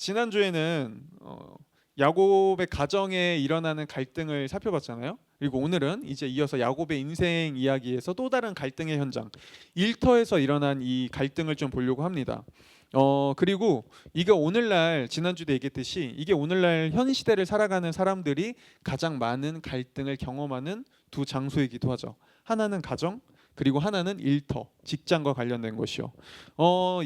지난주에는 야곱의 가정에 일어나는 갈등을 살펴봤잖아요. 그리고 오늘은 이제 이어서 야곱의 인생 이야기에서 또 다른 갈등의 현장, 일터에서 일어난 이 갈등을 좀 보려고 합니다. 그리고 이게 오늘날 지난주도 얘기했듯이 이게 오늘날 현 시대를 살아가는 사람들이 가장 많은 갈등을 경험하는 두 장소이기도 하죠. 하나는 가정, 그리고 하나는 일터, 직장과 관련된 것이요.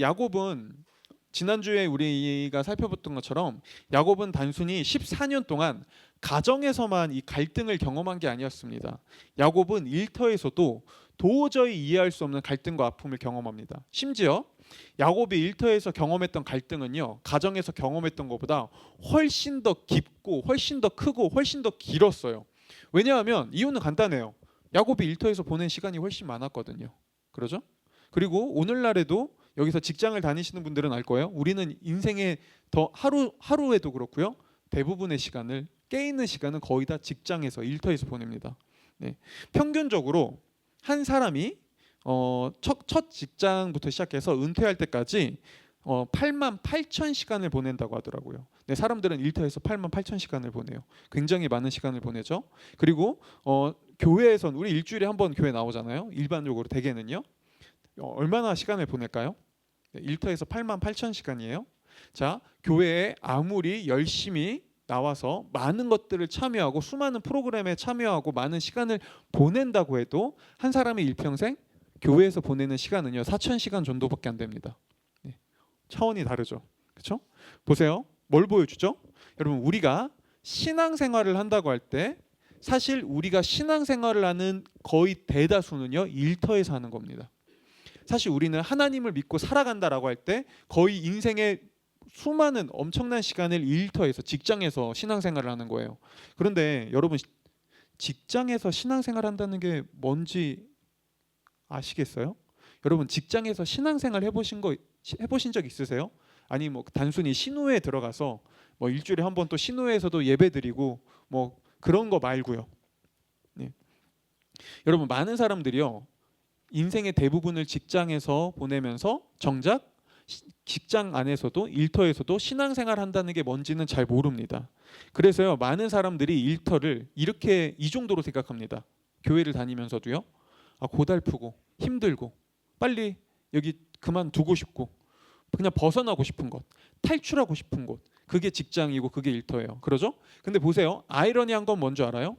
야곱은 지난주에 우리가 살펴봤던 것처럼 야곱은 단순히 14년 동안 가정에서만 이 갈등을 경험한 게 아니었습니다. 야곱은 일터에서도 도저히 이해할 수 없는 갈등과 아픔을 경험합니다. 심지어 야곱이 일터에서 경험했던 갈등은요, 가정에서 경험했던 것보다 훨씬 더 깊고 훨씬 더 크고 훨씬 더 길었어요. 왜냐하면 이유는 간단해요. 야곱이 일터에서 보낸 시간이 훨씬 많았거든요. 그러죠? 그리고 오늘날에도 여기서 직장을 다니시는 분들은 알 거예요. 우리는 인생의 더 하루에도 그렇고요. 대부분의 시간을 깨있는 시간은 거의 다 직장에서 일터에서 보냅니다. 네. 평균적으로 한 사람이 첫 직장부터 시작해서 은퇴할 때까지 8만 8천 시간을 보낸다고 하더라고요. 네, 사람들은 일터에서 8만 8천 시간을 보내요. 굉장히 많은 시간을 보내죠. 그리고 교회에선 우리 일주일에 한 번 교회 나오잖아요. 일반적으로 대개는요. 얼마나 시간을 보낼까요? 네, 일터에서 8만 8천 시간이에요. 자, 교회에 아무리 열심히 나와서 많은 것들을 참여하고 수많은 프로그램에 참여하고 많은 시간을 보낸다고 해도 한 사람의 일평생 교회에서 보내는 시간은요 4천 시간 정도밖에 안 됩니다. 네, 차원이 다르죠. 그렇죠? 보세요. 뭘 보여주죠? 여러분, 우리가 신앙생활을 한다고 할 때 사실 우리가 신앙생활을 하는 거의 대다수는요 일터에서 하는 겁니다. 사실 우리는 하나님을 믿고 살아간다라고 할 때 거의 인생의 수많은 엄청난 시간을 일터에서, 직장에서 신앙생활을 하는 거예요. 그런데 여러분, 직장에서 신앙생활 한다는 게 뭔지 아시겠어요? 여러분, 직장에서 신앙생활 해보신 적 있으세요? 아니 뭐 단순히 신우회에 들어가서 뭐 일주일에 한 번 또 신우회에서도 예배드리고 뭐 그런 거 말고요. 네. 여러분, 많은 사람들이요 인생의 대부분을 직장에서 보내면서 정작 직장 안에서도 일터에서도 신앙생활 한다는 게 뭔지는 잘 모릅니다. 그래서요 많은 사람들이 일터를 이렇게 이 정도로 생각합니다. 교회를 다니면서도요, 고달프고 힘들고 빨리 여기 그만두고 싶고 그냥 벗어나고 싶은 것, 탈출하고 싶은 곳, 그게 직장이고 그게 일터예요. 그러죠? 근데 보세요, 아이러니한 건 뭔지 알아요?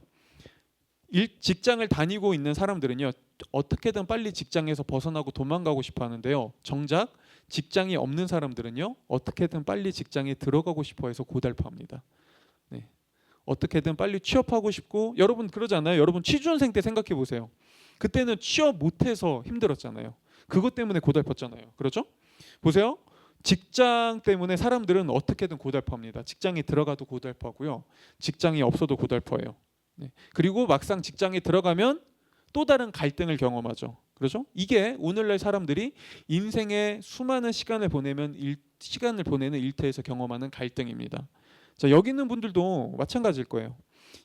직장을 다니고 있는 사람들은요 어떻게든 빨리 직장에서 벗어나고 도망가고 싶어 하는데요, 정작 직장이 없는 사람들은요 어떻게든 빨리 직장에 들어가고 싶어 해서 고달파합니다. 네. 어떻게든 빨리 취업하고 싶고, 여러분 그러잖아요. 여러분 취준생 때 생각해 보세요. 그때는 취업 못해서 힘들었잖아요. 그것 때문에 고달팠잖아요. 그렇죠? 보세요. 직장 때문에 사람들은 어떻게든 고달파합니다. 직장에 들어가도 고달파고요, 직장이 없어도 고달파해요. 네. 그리고 막상 직장에 들어가면 또 다른 갈등을 경험하죠. 그렇죠? 이게 오늘날 사람들이 인생의 수많은 시간을 보내는 일터에서 경험하는 갈등입니다. 자, 여기 있는 분들도 마찬가지일 거예요.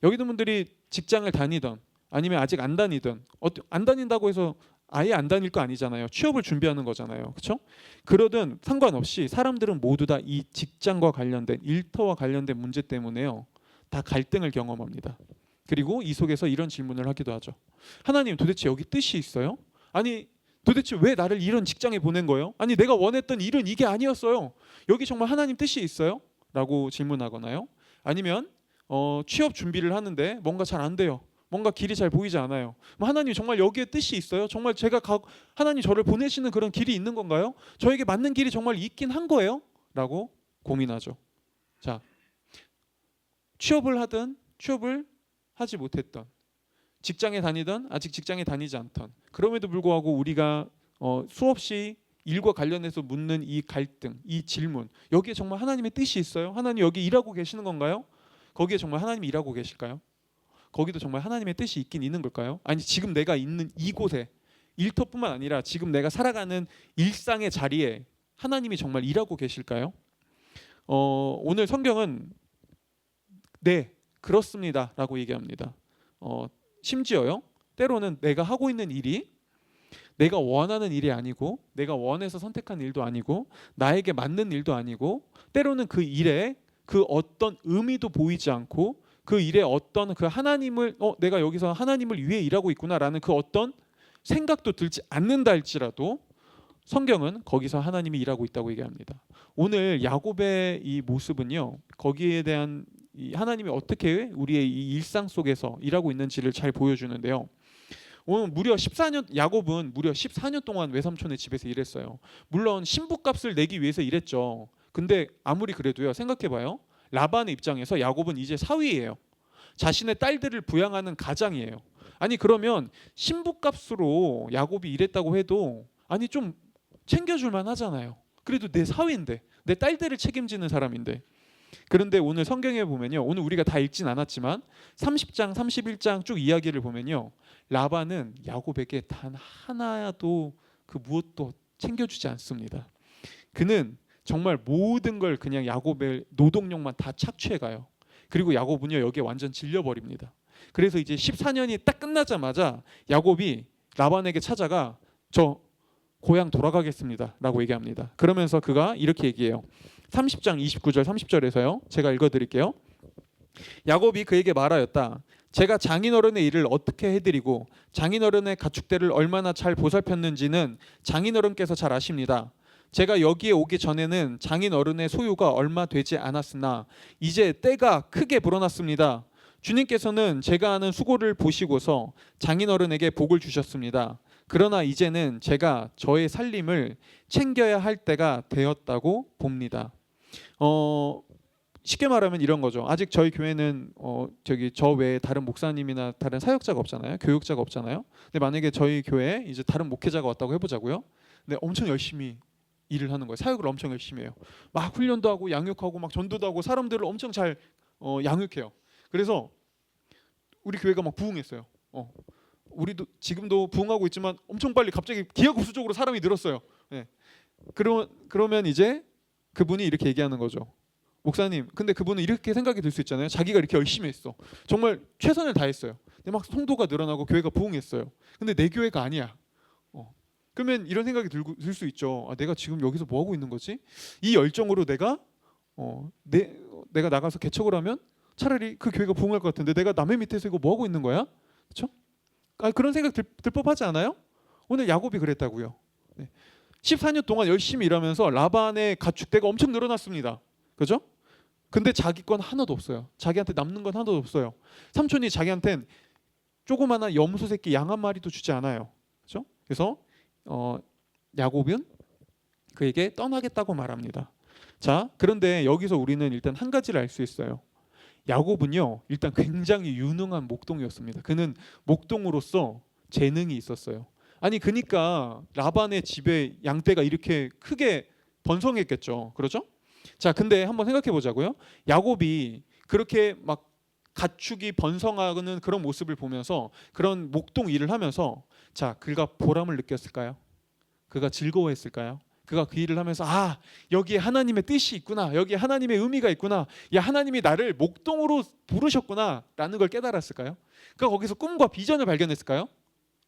여기 있는 분들이 직장을 다니던 아니면 아직 안 다니던, 안 다닌다고 해서 아예 안 다닐 거 아니잖아요. 취업을 준비하는 거잖아요. 그렇죠? 그러든 상관없이 사람들은 모두 다 이 직장과 관련된, 일터와 관련된 문제 때문에요 다 갈등을 경험합니다. 그리고 이 속에서 이런 질문을 하기도 하죠. 하나님, 도대체 여기 뜻이 있어요? 아니 도대체 왜 나를 이런 직장에 보낸 거예요? 아니 내가 원했던 일은 이게 아니었어요. 여기 정말 하나님 뜻이 있어요? 라고 질문하거나요. 아니면 취업 준비를 하는데 뭔가 잘 안 돼요. 뭔가 길이 잘 보이지 않아요. 하나님, 정말 여기에 뜻이 있어요? 정말 하나님 저를 보내시는 그런 길이 있는 건가요? 저에게 맞는 길이 정말 있긴 한 거예요? 라고 고민하죠. 자, 취업을 하지 못했던, 직장에 다니던 아직 직장에 다니지 않던, 그럼에도 불구하고 우리가 수없이 일과 관련해서 묻는 이 갈등, 이 질문, 여기에 정말 하나님의 뜻이 있어요? 하나님 여기 일하고 계시는 건가요? 거기에 정말 하나님이 일하고 계실까요? 거기도 정말 하나님의 뜻이 있긴 있는 걸까요? 아니 지금 내가 있는 이곳에, 일터뿐만 아니라 지금 내가 살아가는 일상의 자리에 하나님이 정말 일하고 계실까요? 오늘 성경은 네, 그렇습니다 라고 얘기합니다. 심지어요 때로는 내가 하고 있는 일이 내가 원하는 일이 아니고 내가 원해서 선택한 일도 아니고 나에게 맞는 일도 아니고 때로는 그 일에 그 어떤 의미도 보이지 않고 그 일에 어떤 그 하나님을 내가 여기서 하나님을 위해 일하고 있구나라는 그 어떤 생각도 들지 않는다 할지라도 성경은 거기서 하나님이 일하고 있다고 얘기합니다. 오늘 야곱의 이 모습은요, 거기에 대한 이 하나님이 어떻게 우리의 이 일상 속에서 일하고 있는지를 잘 보여주는데요. 오늘 야곱은 무려 14년 동안 외삼촌의 집에서 일했어요. 물론 신부값을 내기 위해서 일했죠. 근데 아무리 그래도요, 생각해봐요. 라반의 입장에서 야곱은 이제 사위예요. 자신의 딸들을 부양하는 가장이에요. 아니 그러면 신부값으로 야곱이 일했다고 해도 아니 좀 챙겨줄만 하잖아요. 그래도 내 사위인데, 내 딸들을 책임지는 사람인데. 그런데 오늘 성경에 보면요, 오늘 우리가 다 읽진 않았지만 30장 31장 쭉 이야기를 보면요, 라반은 야곱에게 단 하나도 그 무엇도 챙겨주지 않습니다. 그는 정말 모든 걸 그냥 야곱의 노동력만 다 착취해 가요. 그리고 야곱은요, 여기에 완전 질려버립니다. 그래서 이제 14년이 딱 끝나자마자 야곱이 라반에게 찾아가 저 고향 돌아가겠습니다 라고 얘기합니다. 그러면서 그가 이렇게 얘기해요. 30장 29절 30절에서요, 제가 읽어드릴게요. 야곱이 그에게 말하였다. 제가 장인어른의 일을 어떻게 해드리고 장인어른의 가축대를 얼마나 잘 보살폈는지는 장인어른께서 잘 아십니다. 제가 여기에 오기 전에는 장인어른의 소유가 얼마 되지 않았으나 이제 때가 크게 불어났습니다. 주님께서는 제가 하는 수고를 보시고서 장인어른에게 복을 주셨습니다. 그러나 이제는 제가 저의 살림을 챙겨야 할 때가 되었다고 봅니다. 쉽게 말하면 이런 거죠. 아직 저희 교회는 저 외에 다른 목사님이나 다른 사역자가 없잖아요. 교육자가 없잖아요. 근데 만약에 저희 교회에 이제 다른 목회자가 왔다고 해보자고요. 근데 엄청 열심히 일을 하는 거예요. 사역을 엄청 열심히 해요. 막 훈련도 하고 양육하고 막 전도도 하고 사람들을 엄청 잘 양육해요. 그래서 우리 교회가 막 부흥했어요. 우리도 지금도 부흥하고 있지만 엄청 빨리 갑자기 기하급수적으로 사람이 늘었어요. 네. 그러면 이제 그분이 이렇게 얘기하는 거죠. 목사님, 근데 그분은 이렇게 생각이 들 수 있잖아요. 자기가 이렇게 열심히 했어. 정말 최선을 다했어요. 근데 막 성도가 늘어나고 교회가 부흥했어요. 근데 내 교회가 아니야. 그러면 이런 생각이 들 수 있죠. 내가 지금 여기서 뭐 하고 있는 거지? 이 열정으로 내가 나가서 개척을 하면 차라리 그 교회가 부흥할 것 같은데 내가 남의 밑에서 이거 뭐 하고 있는 거야? 그렇죠? 그런 생각 들 법하지 않아요? 오늘 야곱이 그랬다고요. 14년 동안 열심히 일하면서 라반의 가축대가 엄청 늘어났습니다. 그죠? 근데 자기 건 하나도 없어요. 자기한테 남는 건 하나도 없어요. 삼촌이 자기한텐 조그마한 염소 새끼 양 한 마리도 주지 않아요. 그죠? 그래서 야곱은 그에게 떠나겠다고 말합니다. 자, 그런데 여기서 우리는 일단 한 가지를 알 수 있어요. 야곱은요, 일단 굉장히 유능한 목동이었습니다. 그는 목동으로서 재능이 있었어요. 아니 그러니까 라반의 집에 양떼가 이렇게 크게 번성했겠죠. 그렇죠? 자, 근데 한번 생각해 보자고요. 야곱이 그렇게 막 가축이 번성하는 그런 모습을 보면서 그런 목동 일을 하면서 자, 그가 보람을 느꼈을까요? 그가 즐거워했을까요? 그가 그 일을 하면서 여기에 하나님의 뜻이 있구나, 여기에 하나님의 의미가 있구나, 야 하나님이 나를 목동으로 부르셨구나 라는 걸 깨달았을까요? 그가 거기서 꿈과 비전을 발견했을까요?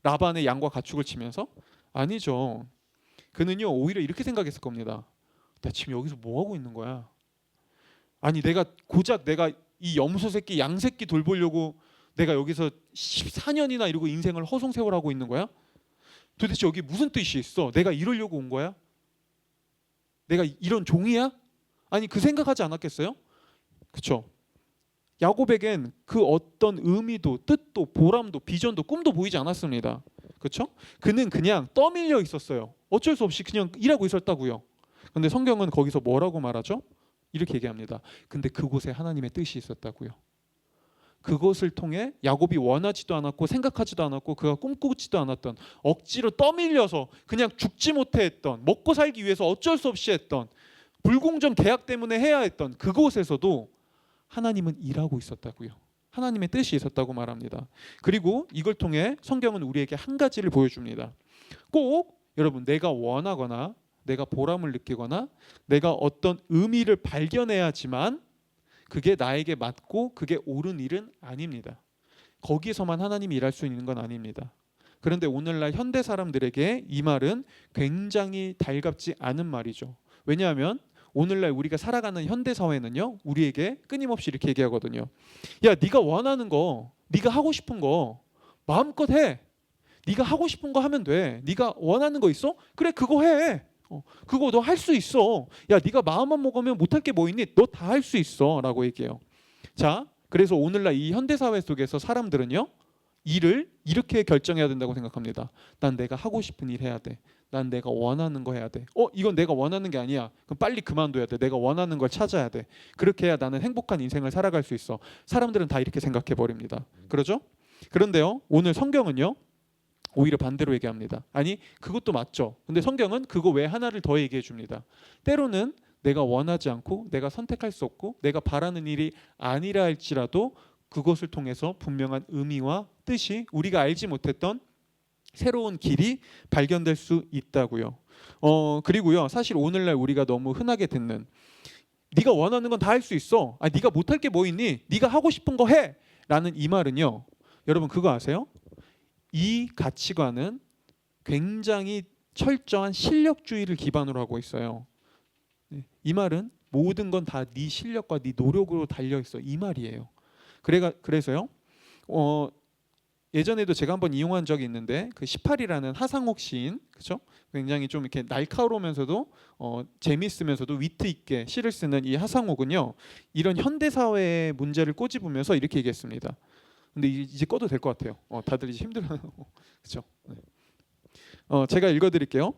라반의 양과 가축을 치면서? 아니죠. 그는요 오히려 이렇게 생각했을 겁니다. 나 지금 여기서 뭐 하고 있는 거야? 아니 고작 내가 이 염소 새끼 양 새끼 돌보려고 내가 여기서 14년이나 이러고 인생을 허송세월하고 있는 거야? 도대체 여기 무슨 뜻이 있어? 내가 이러려고 온 거야? 내가 이런 종이야? 아니 그 생각하지 않았겠어요? 그렇죠? 야곱에겐 그 어떤 의미도 뜻도 보람도 비전도 꿈도 보이지 않았습니다. 그렇죠? 그는 그냥 떠밀려 있었어요. 어쩔 수 없이 그냥 일하고 있었다고요. 근데 성경은 거기서 뭐라고 말하죠? 이렇게 얘기합니다. 근데 그곳에 하나님의 뜻이 있었다고요. 그것을 통해 야곱이 원하지도 않았고 생각하지도 않았고 그가 꿈꾸지도 않았던, 억지로 떠밀려서 그냥 죽지 못해 했던, 먹고 살기 위해서 어쩔 수 없이 했던, 불공정 계약 때문에 해야 했던 그곳에서도 하나님은 일하고 있었다고요. 하나님의 뜻이 있었다고 말합니다. 그리고 이걸 통해 성경은 우리에게 한 가지를 보여줍니다. 꼭 여러분, 내가 원하거나 내가 보람을 느끼거나 내가 어떤 의미를 발견해야지만 그게 나에게 맞고 그게 옳은 일은 아닙니다. 거기에서만 하나님이 일할 수 있는 건 아닙니다. 그런데 오늘날 현대 사람들에게 이 말은 굉장히 달갑지 않은 말이죠. 왜냐하면 오늘날 우리가 살아가는 현대 사회는요, 우리에게 끊임없이 이렇게 얘기하거든요. 야, 네가 원하는 거, 네가 하고 싶은 거 마음껏 해. 네가 하고 싶은 거 하면 돼. 네가 원하는 거 있어? 그래, 그거 해. 그거 너 할 수 있어. 야, 네가 마음만 먹으면 못할 게 뭐 있니? 너 다 할 수 있어 라고 얘기해요. 자, 그래서 오늘날 이 현대사회 속에서 사람들은요, 일을 이렇게 결정해야 된다고 생각합니다. 난 내가 하고 싶은 일 해야 돼. 난 내가 원하는 거 해야 돼. 이건 내가 원하는 게 아니야. 그럼 빨리 그만둬야 돼. 내가 원하는 걸 찾아야 돼. 그렇게 해야 나는 행복한 인생을 살아갈 수 있어. 사람들은 다 이렇게 생각해 버립니다. 그러죠? 그런데요, 오늘 성경은요, 오히려 반대로 얘기합니다. 아니, 그것도 맞죠. 근데 성경은 그거 외에 하나를 더 얘기해 줍니다. 때로는 내가 원하지 않고 내가 선택할 수 없고 내가 바라는 일이 아니라 할지라도 그것을 통해서 분명한 의미와 뜻이, 우리가 알지 못했던 새로운 길이 발견될 수 있다고요. 그리고요, 사실 오늘날 우리가 너무 흔하게 듣는, 네가 원하는 건 다 할 수 있어. 네가 못할 게 뭐 있니? 네가 하고 싶은 거 해. 라는 이 말은요, 여러분 그거 아세요? 이 가치관은 굉장히 철저한 실력주의를 기반으로 하고 있어요. 이 말은 모든 건 다 네 실력과 네 노력으로 달려 있어, 이 말이에요. 그래서요, 예전에도 제가 한번 이용한 적이 있는데, 그 18이라는 하상욱 시인, 그렇죠? 굉장히 좀 이렇게 날카로우면서도 재미있으면서도 위트 있게 시를 쓰는 이 하상욱은요, 이런 현대 사회의 문제를 꼬집으면서 이렇게 얘기했습니다. 근데 이제 꺼도 될 것 같아요. 다들 이제 힘들어요. 그렇죠? 네. 제가 읽어드릴게요.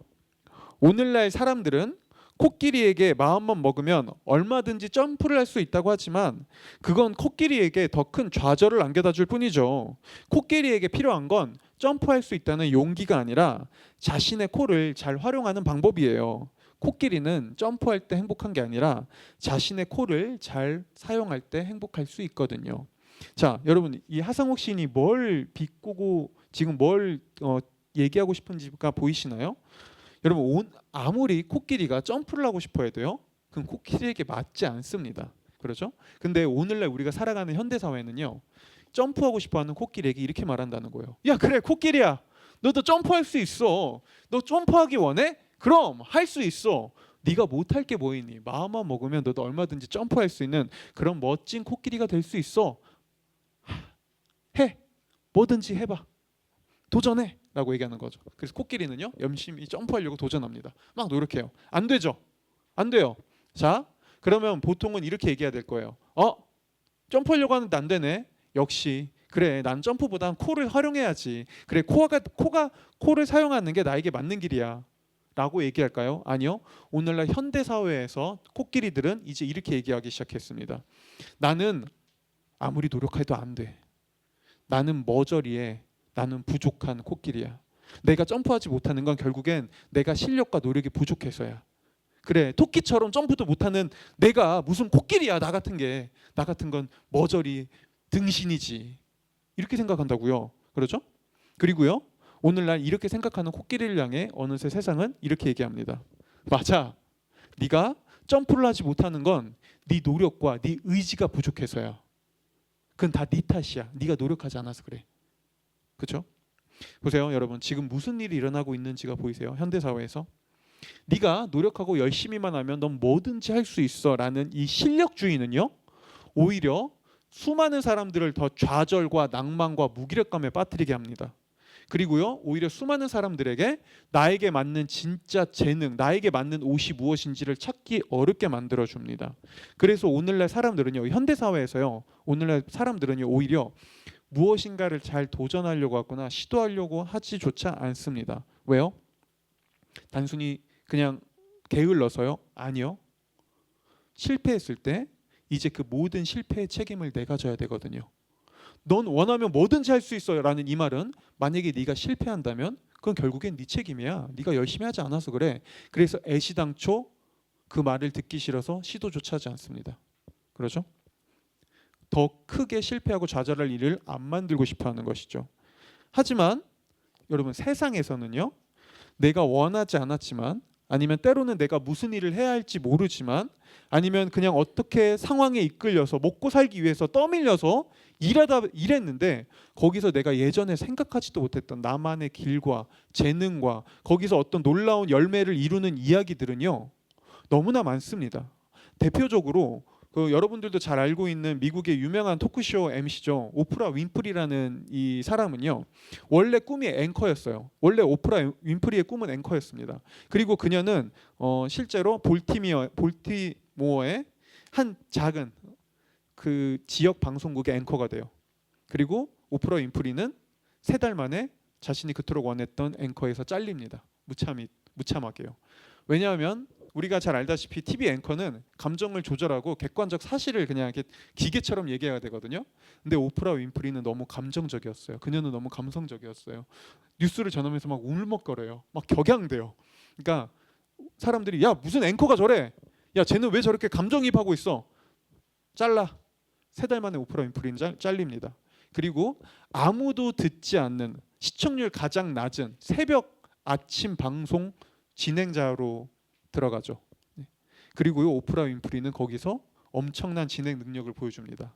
오늘날 사람들은 코끼리에게 마음만 먹으면 얼마든지 점프를 할 수 있다고 하지만 그건 코끼리에게 더 큰 좌절을 안겨다 줄 뿐이죠. 코끼리에게 필요한 건 점프할 수 있다는 용기가 아니라 자신의 코를 잘 활용하는 방법이에요. 코끼리는 점프할 때 행복한 게 아니라 자신의 코를 잘 사용할 때 행복할 수 있거든요. 자, 여러분, 이 하상욱 시인이 뭘 비꼬고 지금 뭘 얘기하고 싶은지가 보이시나요? 여러분, 아무리 코끼리가 점프를 하고 싶어 해도요, 그럼 코끼리에게 맞지 않습니다. 그렇죠? 근데 오늘날 우리가 살아가는 현대 사회는요, 점프하고 싶어하는 코끼리에게 이렇게 말한다는 거예요. 야, 그래, 코끼리야, 너도 점프할 수 있어. 너 점프하기 원해? 그럼 할 수 있어. 네가 못할 게 뭐 있니? 마음만 먹으면 너도 얼마든지 점프할 수 있는 그런 멋진 코끼리가 될 수 있어. 해, 뭐든지 해봐. 도전해 라고 얘기하는 거죠. 그래서 코끼리는요, 열심히 점프하려고 도전합니다. 막 노력해요. 안 되죠? 안 돼요. 자, 그러면 보통은 이렇게 얘기해야 될 거예요. 점프하려고 하는데 안 되네. 역시 그래, 난 점프보단 코를 활용해야지. 그래, 코를 사용하는 게 나에게 맞는 길이야 라고 얘기할까요? 아니요. 오늘날 현대 사회에서 코끼리들은 이제 이렇게 얘기하기 시작했습니다. 나는 아무리 노력해도 안 돼. 나는 머저리에, 나는 부족한 코끼리야. 내가 점프하지 못하는 건 결국엔 내가 실력과 노력이 부족해서야. 그래, 토끼처럼 점프도 못하는 내가 무슨 코끼리야. 나 같은 건 머저리 등신이지. 이렇게 생각한다고요. 그렇죠? 그리고요, 오늘날 이렇게 생각하는 코끼리를 향해 어느새 세상은 이렇게 얘기합니다. 맞아. 네가 점프를 하지 못하는 건 네 노력과 네 의지가 부족해서야. 그건 다 네 탓이야. 네가 노력하지 않아서 그래. 그렇죠? 보세요, 여러분. 지금 무슨 일이 일어나고 있는지가 보이세요? 현대 사회에서. 네가 노력하고 열심히만 하면 넌 뭐든지 할 수 있어라는 이 실력주의는요, 오히려 수많은 사람들을 더 좌절과 낭만과 무기력감에 빠뜨리게 합니다. 그리고요, 오히려 수많은 사람들에게 나에게 맞는 진짜 재능, 나에게 맞는 옷이 무엇인지를 찾기 어렵게 만들어 줍니다. 그래서 오늘날 사람들은요, 현대 사회에서요, 오늘날 사람들은요, 오히려 무엇인가를 잘 도전하려고 하거나 시도하려고 하지조차 않습니다. 왜요? 단순히 그냥 게을러서요? 아니요. 실패했을 때 이제 그 모든 실패의 책임을 내가 져야 되거든요. 넌 원하면 뭐든지 할 수 있어요 라는 이 말은, 만약에 네가 실패한다면 그건 결국엔 네 책임이야. 네가 열심히 하지 않아서 그래. 그래서 애시당초 그 말을 듣기 싫어서 시도조차 하지 않습니다. 그렇죠? 더 크게 실패하고 좌절할 일을 안 만들고 싶어 하는 것이죠. 하지만 여러분, 세상에서는요, 내가 원하지 않았지만 아니면 때로는 내가 무슨 일을 해야 할지 모르지만, 아니면 그냥 어떻게 상황에 이끌려서 먹고 살기 위해서 떠밀려서 일했는데, 거기서 내가 예전에 생각하지도 못했던 나만의 길과 재능과 거기서 어떤 놀라운 열매를 이루는 이야기들은요, 너무나 많습니다. 대표적으로 여러분들도 잘 알고 있는 미국의 유명한 토크쇼 MC죠. 오프라 윈프리라는 이 사람은요, 원래 꿈이 앵커였어요. 원래 오프라 윈프리의 꿈은 앵커였습니다. 그리고 그녀는 실제로 볼티모어의 한 작은 그 지역 방송국의 앵커가 돼요. 그리고 오프라 윈프리는 3달 만에 자신이 그토록 원했던 앵커에서 잘립니다. 무참하게요. 왜냐하면 우리가 잘 알다시피 TV 앵커는 감정을 조절하고 객관적 사실을 그냥 이렇게 기계처럼 얘기해야 되거든요. 근데 오프라 윈프리는 너무 감정적이었어요. 그녀는 너무 감성적이었어요. 뉴스를 전하면서 막 울먹거려요. 막 격양돼요. 그러니까 사람들이 야 무슨 앵커가 저래? 야 쟤는 왜 저렇게 감정이입하고 있어? 잘라. 3달 만에 오프라 윈프리는 잘립니다. 그리고 아무도 듣지 않는 시청률 가장 낮은 새벽 아침 방송 진행자로 들어가죠. 그리고 오프라 윈프리는 거기서 엄청난 진행 능력을 보여줍니다.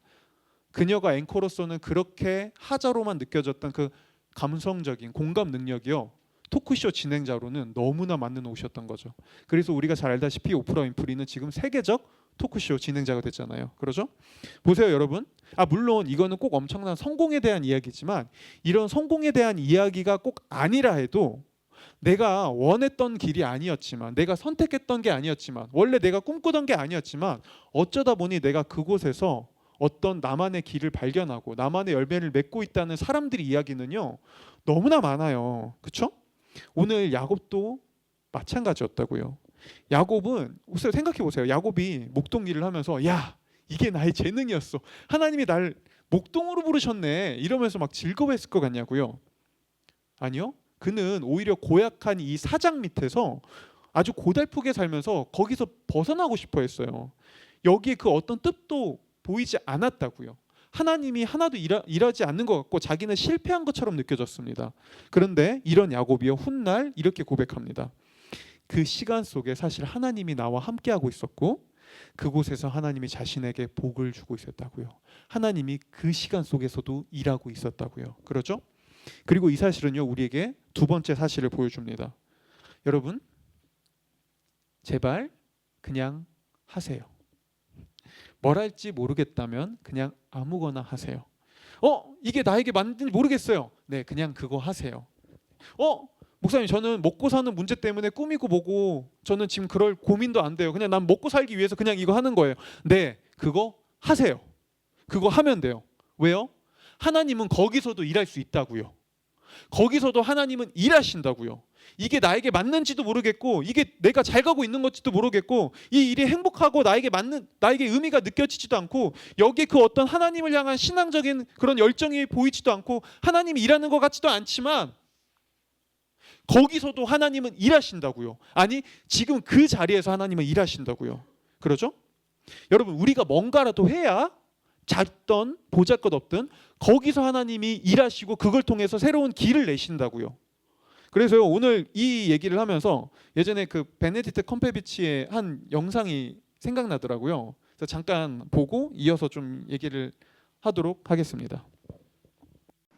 그녀가 앵커로서는 그렇게 하자로만 느껴졌던 그 감성적인 공감 능력이요, 토크쇼 진행자로는 너무나 맞는 옷이었던 거죠. 그래서 우리가 잘 알다시피 오프라 윈프리는 지금 세계적 토크쇼 진행자가 됐잖아요. 그러죠? 보세요 여러분. 물론 이거는 꼭 엄청난 성공에 대한 이야기지만, 이런 성공에 대한 이야기가 꼭 아니라 해도 내가 원했던 길이 아니었지만, 내가 선택했던 게 아니었지만, 원래 내가 꿈꾸던 게 아니었지만, 어쩌다 보니 내가 그곳에서 어떤 나만의 길을 발견하고 나만의 열매를 맺고 있다는 사람들의 이야기는요, 너무나 많아요. 그렇죠? 오늘 야곱도 마찬가지였다고요. 야곱은 생각해 보세요. 야곱이 목동 일을 하면서 야 이게 나의 재능이었어, 하나님이 날 목동으로 부르셨네, 이러면서 막 즐거워했을 것 같냐고요. 아니요. 그는 오히려 고약한 이 사장 밑에서 아주 고달프게 살면서 거기서 벗어나고 싶어 했어요. 여기에 그 어떤 뜻도 보이지 않았다고요. 하나님이 하나도 일하지 않는 것 같고 자기는 실패한 것처럼 느껴졌습니다. 그런데 이런 야곱이요, 훗날 이렇게 고백합니다. 그 시간 속에 사실 하나님이 나와 함께하고 있었고, 그곳에서 하나님이 자신에게 복을 주고 있었다고요. 하나님이 그 시간 속에서도 일하고 있었다고요. 그렇죠? 그리고 이 사실은요, 우리에게 두 번째 사실을 보여줍니다. 여러분, 제발 그냥 하세요. 뭘 할지 모르겠다면 그냥 아무거나 하세요. 이게 나에게 맞는지 모르겠어요. 네, 그냥 그거 하세요. 목사님, 저는 먹고 사는 문제 때문에 꾸미고 뭐고 저는 지금 그럴 고민도 안 돼요. 그냥 난 먹고 살기 위해서 그냥 이거 하는 거예요. 네, 그거 하세요. 그거 하면 돼요. 왜요? 하나님은 거기서도 일할 수 있다고요. 거기서도 하나님은 일하신다고요. 이게 나에게 맞는지도 모르겠고, 이게 내가 잘 가고 있는 건지도 모르겠고, 이 일이 행복하고 나에게 의미가 느껴지지도 않고, 여기에 그 어떤 하나님을 향한 신앙적인 그런 열정이 보이지도 않고, 하나님이 일하는 것 같지도 않지만 거기서도 하나님은 일하신다고요. 아니, 지금 그 자리에서 하나님은 일하신다고요. 그러죠? 여러분, 우리가 뭔가라도 해야 작든 보잘것없든 거기서 하나님이 일하시고 그걸 통해서 새로운 길을 내신다고요. 그래서요, 오늘 이 얘기를 하면서 예전에 그 베네딕트 컴페비치의 한 영상이 생각나더라고요. 그래서 잠깐 보고 이어서 좀 얘기를 하도록 하겠습니다.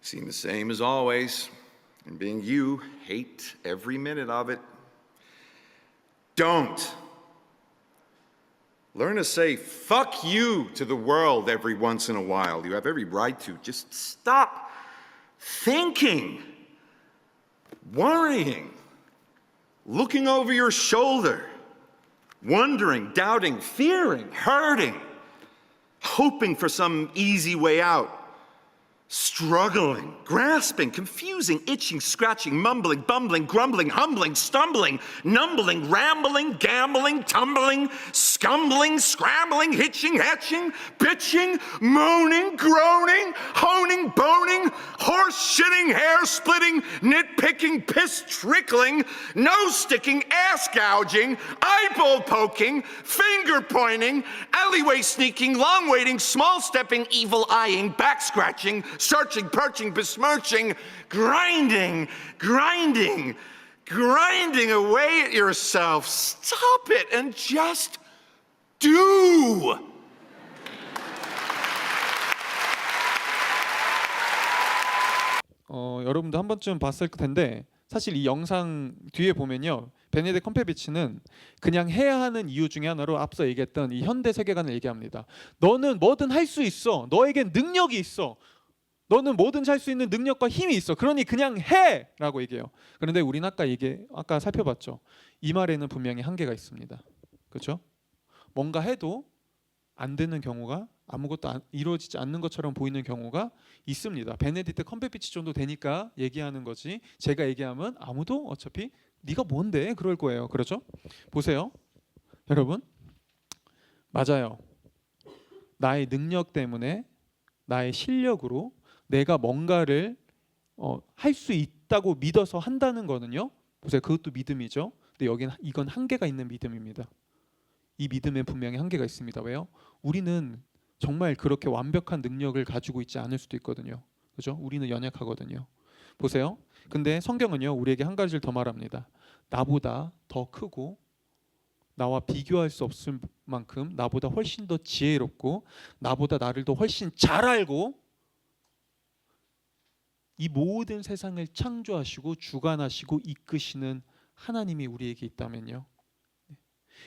Seem the same as always, and being you, hate every minute of it. Don't. Learn to say fuck you to the world every once in a while. You have every right to. Just stop thinking, worrying, looking over your shoulder, wondering, doubting, fearing, hurting, hoping for some easy way out. Struggling, grasping, confusing, itching, scratching, mumbling, bumbling, grumbling, humbling, stumbling, numbling, rambling, gambling, tumbling, scumbling, scrambling, hitching, hatching, bitching, moaning, groaning, honing, boning, horse shitting, hair splitting, nitpicking, piss trickling, nose sticking, ass gouging, eyeball poking, finger pointing, alleyway sneaking, long waiting, small stepping, evil eyeing, back scratching, searching, perching, besmirching, grinding, grinding away at yourself. Stop it and just do. 여러분도 한 번쯤 봤을 텐데 사실 이 영상 뒤에 보면요, 베네딕트 컴페비치는 그냥 해야 하는 이유 중에 하나로 앞서 얘기했던 이 현대 세계관을 얘기합니다. 너는 뭐든 할 수 있어. 너에겐 능력이 있어. 너는 뭐든지 할 수 있는 능력과 힘이 있어. 그러니 그냥 해라고 얘기해요. 그런데 우리는 아까 살펴봤죠. 이 말에는 분명히 한계가 있습니다. 그렇죠? 뭔가 해도 안 되는 경우가, 아무것도 이루어지지 않는 것처럼 보이는 경우가 있습니다. 베네딕트 컴페비치 정도 되니까 얘기하는 거지, 제가 얘기하면 아무도 어차피 네가 뭔데 그럴 거예요. 그렇죠? 보세요, 여러분. 맞아요. 나의 능력 때문에, 나의 실력으로 내가 뭔가를 할 수 있다고 믿어서 한다는 거는요, 보세요, 그것도 믿음이죠. 근데 이건 한계가 있는 믿음입니다. 이 믿음에 분명히 한계가 있습니다. 왜요? 우리는 정말 그렇게 완벽한 능력을 가지고 있지 않을 수도 있거든요. 그죠? 우리는 연약하거든요. 보세요. 근데 성경은요, 우리에게 한 가지를 더 말합니다. 나보다 더 크고 나와 비교할 수 없을 만큼 나보다 훨씬 더 지혜롭고 나보다 나를 더 훨씬 잘 알고 이 모든 세상을 창조하시고 주관하시고 이끄시는 하나님이 우리에게 있다면요,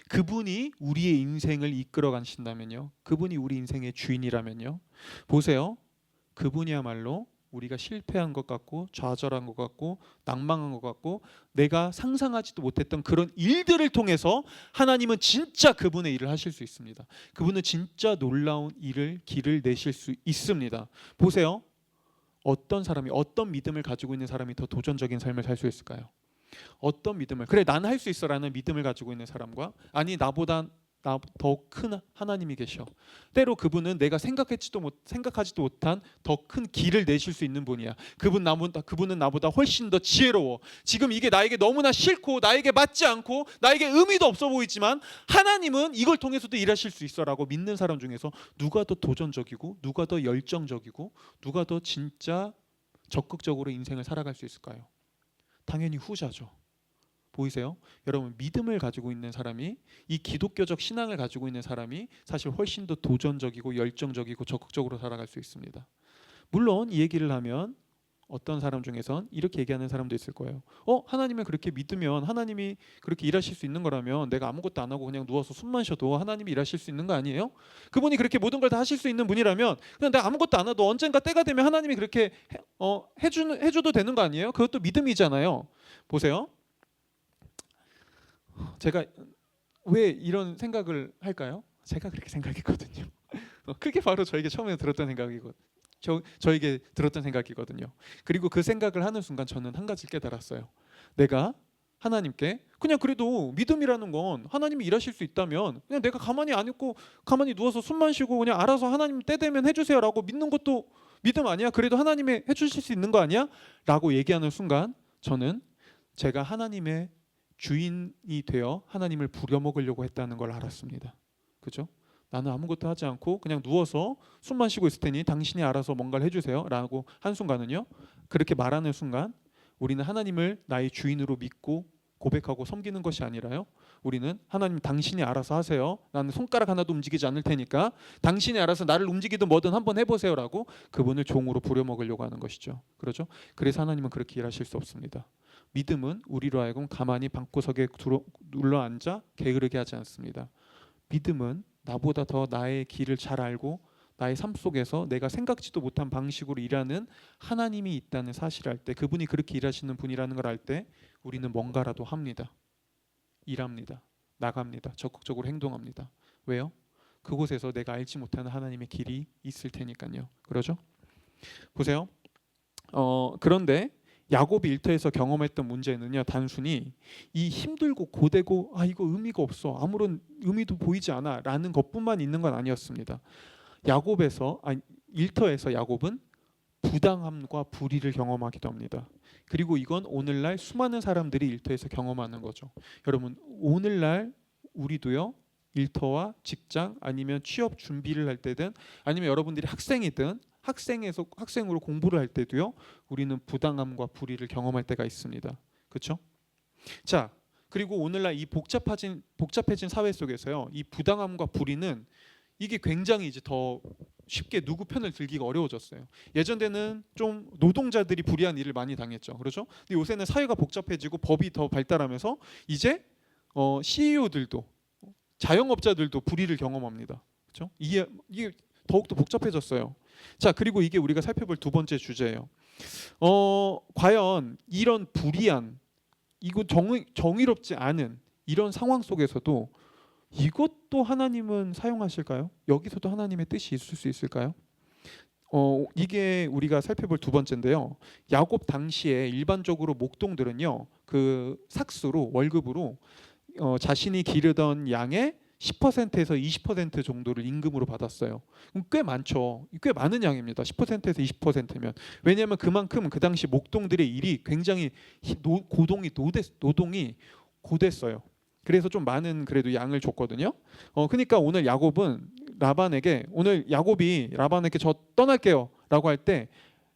그분이 우리의 인생을 이끌어 가신다면요, 그분이 우리 인생의 주인이라면요, 보세요, 그분이야말로 우리가 실패한 것 같고 좌절한 것 같고 낭망한 것 같고 내가 상상하지도 못했던 그런 일들을 통해서 하나님은 진짜 그분의 일을 하실 수 있습니다. 그분은 진짜 놀라운 길을 내실 수 있습니다. 보세요, 어떤 사람이, 어떤 믿음을 가지고 있는 사람이 더 도전적인 삶을 살 수 있을까요? 어떤 믿음을, 그래 나는 할 수 있어라는 믿음을 가지고 있는 사람과, 아니 나보다 더 큰 하나님이 계셔, 때로 그분은 내가 생각하지도 못한 더 큰 길을 내실 수 있는 분이야. 그분은 나보다 훨씬 더 지혜로워. 지금 이게 나에게 너무나 싫고 나에게 맞지 않고 나에게 의미도 없어 보이지만 하나님은 이걸 통해서도 일하실 수 있어라고 믿는 사람 중에서 누가 더 도전적이고 누가 더 열정적이고 누가 더 진짜 적극적으로 인생을 살아갈 수 있을까요? 당연히 후자죠. 보이세요? 여러분, 믿음을 가지고 있는 사람이, 이 기독교적 신앙을 가지고 있는 사람이 사실 훨씬 더 도전적이고 열정적이고 적극적으로 살아갈 수 있습니다. 물론 이 얘기를 하면 어떤 사람 중에선 이렇게 얘기하는 사람도 있을 거예요. 하나님을 그렇게 믿으면, 하나님이 그렇게 일하실 수 있는 거라면 내가 아무것도 안 하고 그냥 누워서 숨만 쉬어도 하나님이 일하실 수 있는 거 아니에요? 그분이 그렇게 모든 걸 다 하실 수 있는 분이라면 그냥 내가 아무것도 안 해도 언젠가 때가 되면 하나님이 그렇게 해줘도 되는 거 아니에요? 그것도 믿음이잖아요. 보세요, 제가 왜 이런 생각을 할까요? 제가 그렇게 생각했거든요. 그게 바로 저에게 처음에 들었던 생각이거든요. 저에게 들었던 생각이거든요. 그리고 그 생각을 하는 순간 저는 한 가지를 깨달았어요. 내가 하나님께 그냥, 그래도 믿음이라는 건 하나님이 일하실 수 있다면 그냥 내가 가만히 안 있고 가만히 누워서 숨만 쉬고 그냥 알아서 하나님 때 되면 해주세요라고 믿는 것도 믿음 아니야? 그래도 하나님이 해주실 수 있는 거 아니야? 라고 얘기하는 순간 저는 제가 하나님의 주인이 되어 하나님을 부려먹으려고 했다는 걸 알았습니다. 그죠? 나는 아무것도 하지 않고 그냥 누워서 숨만 쉬고 있을 테니 당신이 알아서 뭔가를 해주세요 라고 한 순간은요, 그렇게 말하는 순간 우리는 하나님을 나의 주인으로 믿고 고백하고 섬기는 것이 아니라요, 우리는 하나님 당신이 알아서 하세요, 나는 손가락 하나도 움직이지 않을 테니까 당신이 알아서 나를 움직이든 뭐든 한번 해보세요 라고 그분을 종으로 부려먹으려고 하는 것이죠. 그렇죠? 그래서 하나님은 그렇게 일하실 수 없습니다. 믿음은 우리로 하여금 가만히 방구석에 눌러앉아 게으르게 하지 않습니다. 믿음은 나보다 더 나의 길을 잘 알고 나의 삶 속에서 내가 생각지도 못한 방식으로 일하는 하나님이 있다는 사실을 알 때, 그분이 그렇게 일하시는 분이라는 걸 알 때 우리는 뭔가라도 합니다. 일합니다. 나갑니다. 적극적으로 행동합니다. 왜요? 그곳에서 내가 알지 못하는 하나님의 길이 있을 테니까요. 그러죠? 보세요. 그런데 야곱이 일터에서 경험했던 문제는요, 단순히 이 힘들고 고되고 이거 의미가 없어, 아무런 의미도 보이지 않아 라는 것뿐만 있는 건 아니었습니다. 일터에서 야곱은 부당함과 불의를 경험하기도 합니다. 그리고 이건 오늘날 수많은 사람들이 일터에서 경험하는 거죠. 여러분, 오늘날 우리도요, 일터와 직장 아니면 취업 준비를 할 때든 아니면 여러분들이 학생이든 학생으로 공부를 할 때도요, 우리는 부당함과 불의를 경험할 때가 있습니다. 그렇죠? 자, 그리고 오늘날 이 복잡해진 사회 속에서요, 이 부당함과 불의는 이게 굉장히 이제 더 쉽게 누구 편을 들기가 어려워졌어요. 예전에는 좀 노동자들이 불이한 일을 많이 당했죠. 그렇죠? 근데 요새는 사회가 복잡해지고 법이 더 발달하면서 이제 CEO들도 자영업자들도 불의를 경험합니다. 그렇죠? 이게 더욱더 복잡해졌어요. 자, 그리고 이게 우리가 살펴볼 두 번째 주제예요. 과연 이런 불이한 이거 정의롭지 않은 이런 상황 속에서도 이것도 하나님은 사용하실까요? 여기서도 하나님의 뜻이 있을 수 있을까요? 이게 우리가 살펴볼 두 번째인데요. 야곱 당시에 일반적으로 목동들은요, 그 삭수로 월급으로 자신이 기르던 양의 10%에서 20% 정도를 임금으로 받았어요. 그럼 꽤 많죠. 꽤 많은 양입니다. 10%에서 20%면. 왜냐하면 그만큼 그 당시 목동들의 일이 굉장히 노동이 고됐어요. 그래서 좀 많은 그래도 양을 줬거든요. 그러니까 오늘 야곱은 오늘 야곱이 라반에게 저 떠날게요라고 할 때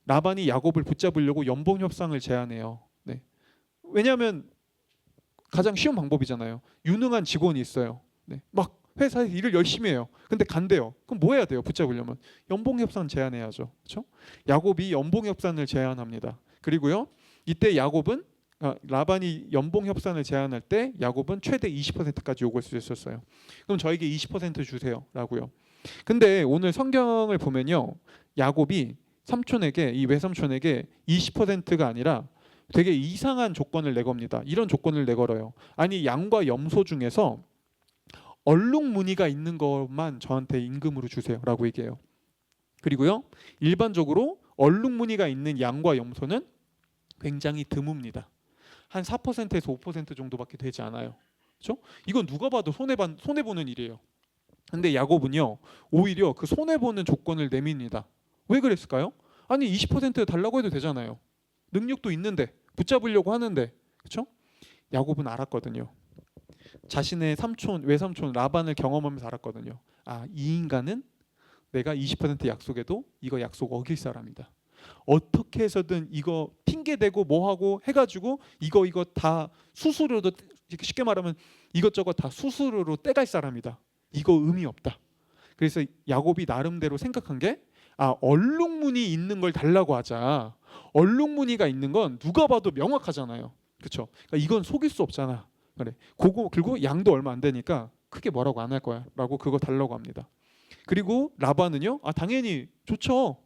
라반이 야곱을 붙잡으려고 연봉 협상을 제안해요. 네. 왜냐하면 가장 쉬운 방법이잖아요. 유능한 직원이 있어요. 네. 막 회사에서 일을 열심히 해요. 근데 간대요. 그럼 뭐 해야 돼요? 붙잡으려면 연봉 협상 제안해야죠. 그렇죠? 야곱이 연봉 협상을 제안합니다. 그리고요, 이때 라반이 연봉 협상을 제안할 때 야곱은 최대 20%까지 요구할 수 있었어요. 그럼 저에게 20% 주세요라고요. 근데 오늘 성경을 보면요, 야곱이 이 외삼촌에게 20%가 아니라 되게 이상한 조건을 내겁니다. 이런 조건을 내걸어요. 아니, 양과 염소 중에서 얼룩무늬가 있는 것만 저한테 임금으로 주세요라고 얘기해요. 그리고요, 일반적으로 얼룩무늬가 있는 양과 염소는 굉장히 드뭅니다. 한 4%에서 5% 정도밖에 되지 않아요. 그렇죠? 이건 누가 봐도 손해 보는 일이에요. 근데 야곱은요, 오히려 그 손해 보는 조건을 내밉니다. 왜 그랬을까요? 아니, 20% 달라고 해도 되잖아요. 능력도 있는데 붙잡으려고 하는데. 그렇죠? 야곱은 알았거든요. 자신의 외삼촌 라반을 경험하면서 알았거든요. 아, 이 인간은 내가 20% 약속해도 이거 약속 어길 사람이다. 어떻게 해서든 이거 핑계대고 뭐하고 해가지고 이거 다 수수료도, 쉽게 말하면 이것저것 다 수수료로 떼갈 사람이다. 이거 의미 없다. 그래서 야곱이 나름대로 생각한 게, 얼룩무늬 있는 걸 달라고 하자. 얼룩무늬가 있는 건 누가 봐도 명확하잖아요. 그렇죠? 그러니까 이건 속일 수 없잖아. 그래. 그리고 양도 얼마 안 되니까 크게 뭐라고 안 할 거야라고 그거 달라고 합니다. 그리고 라반은요, 당연히 좋죠.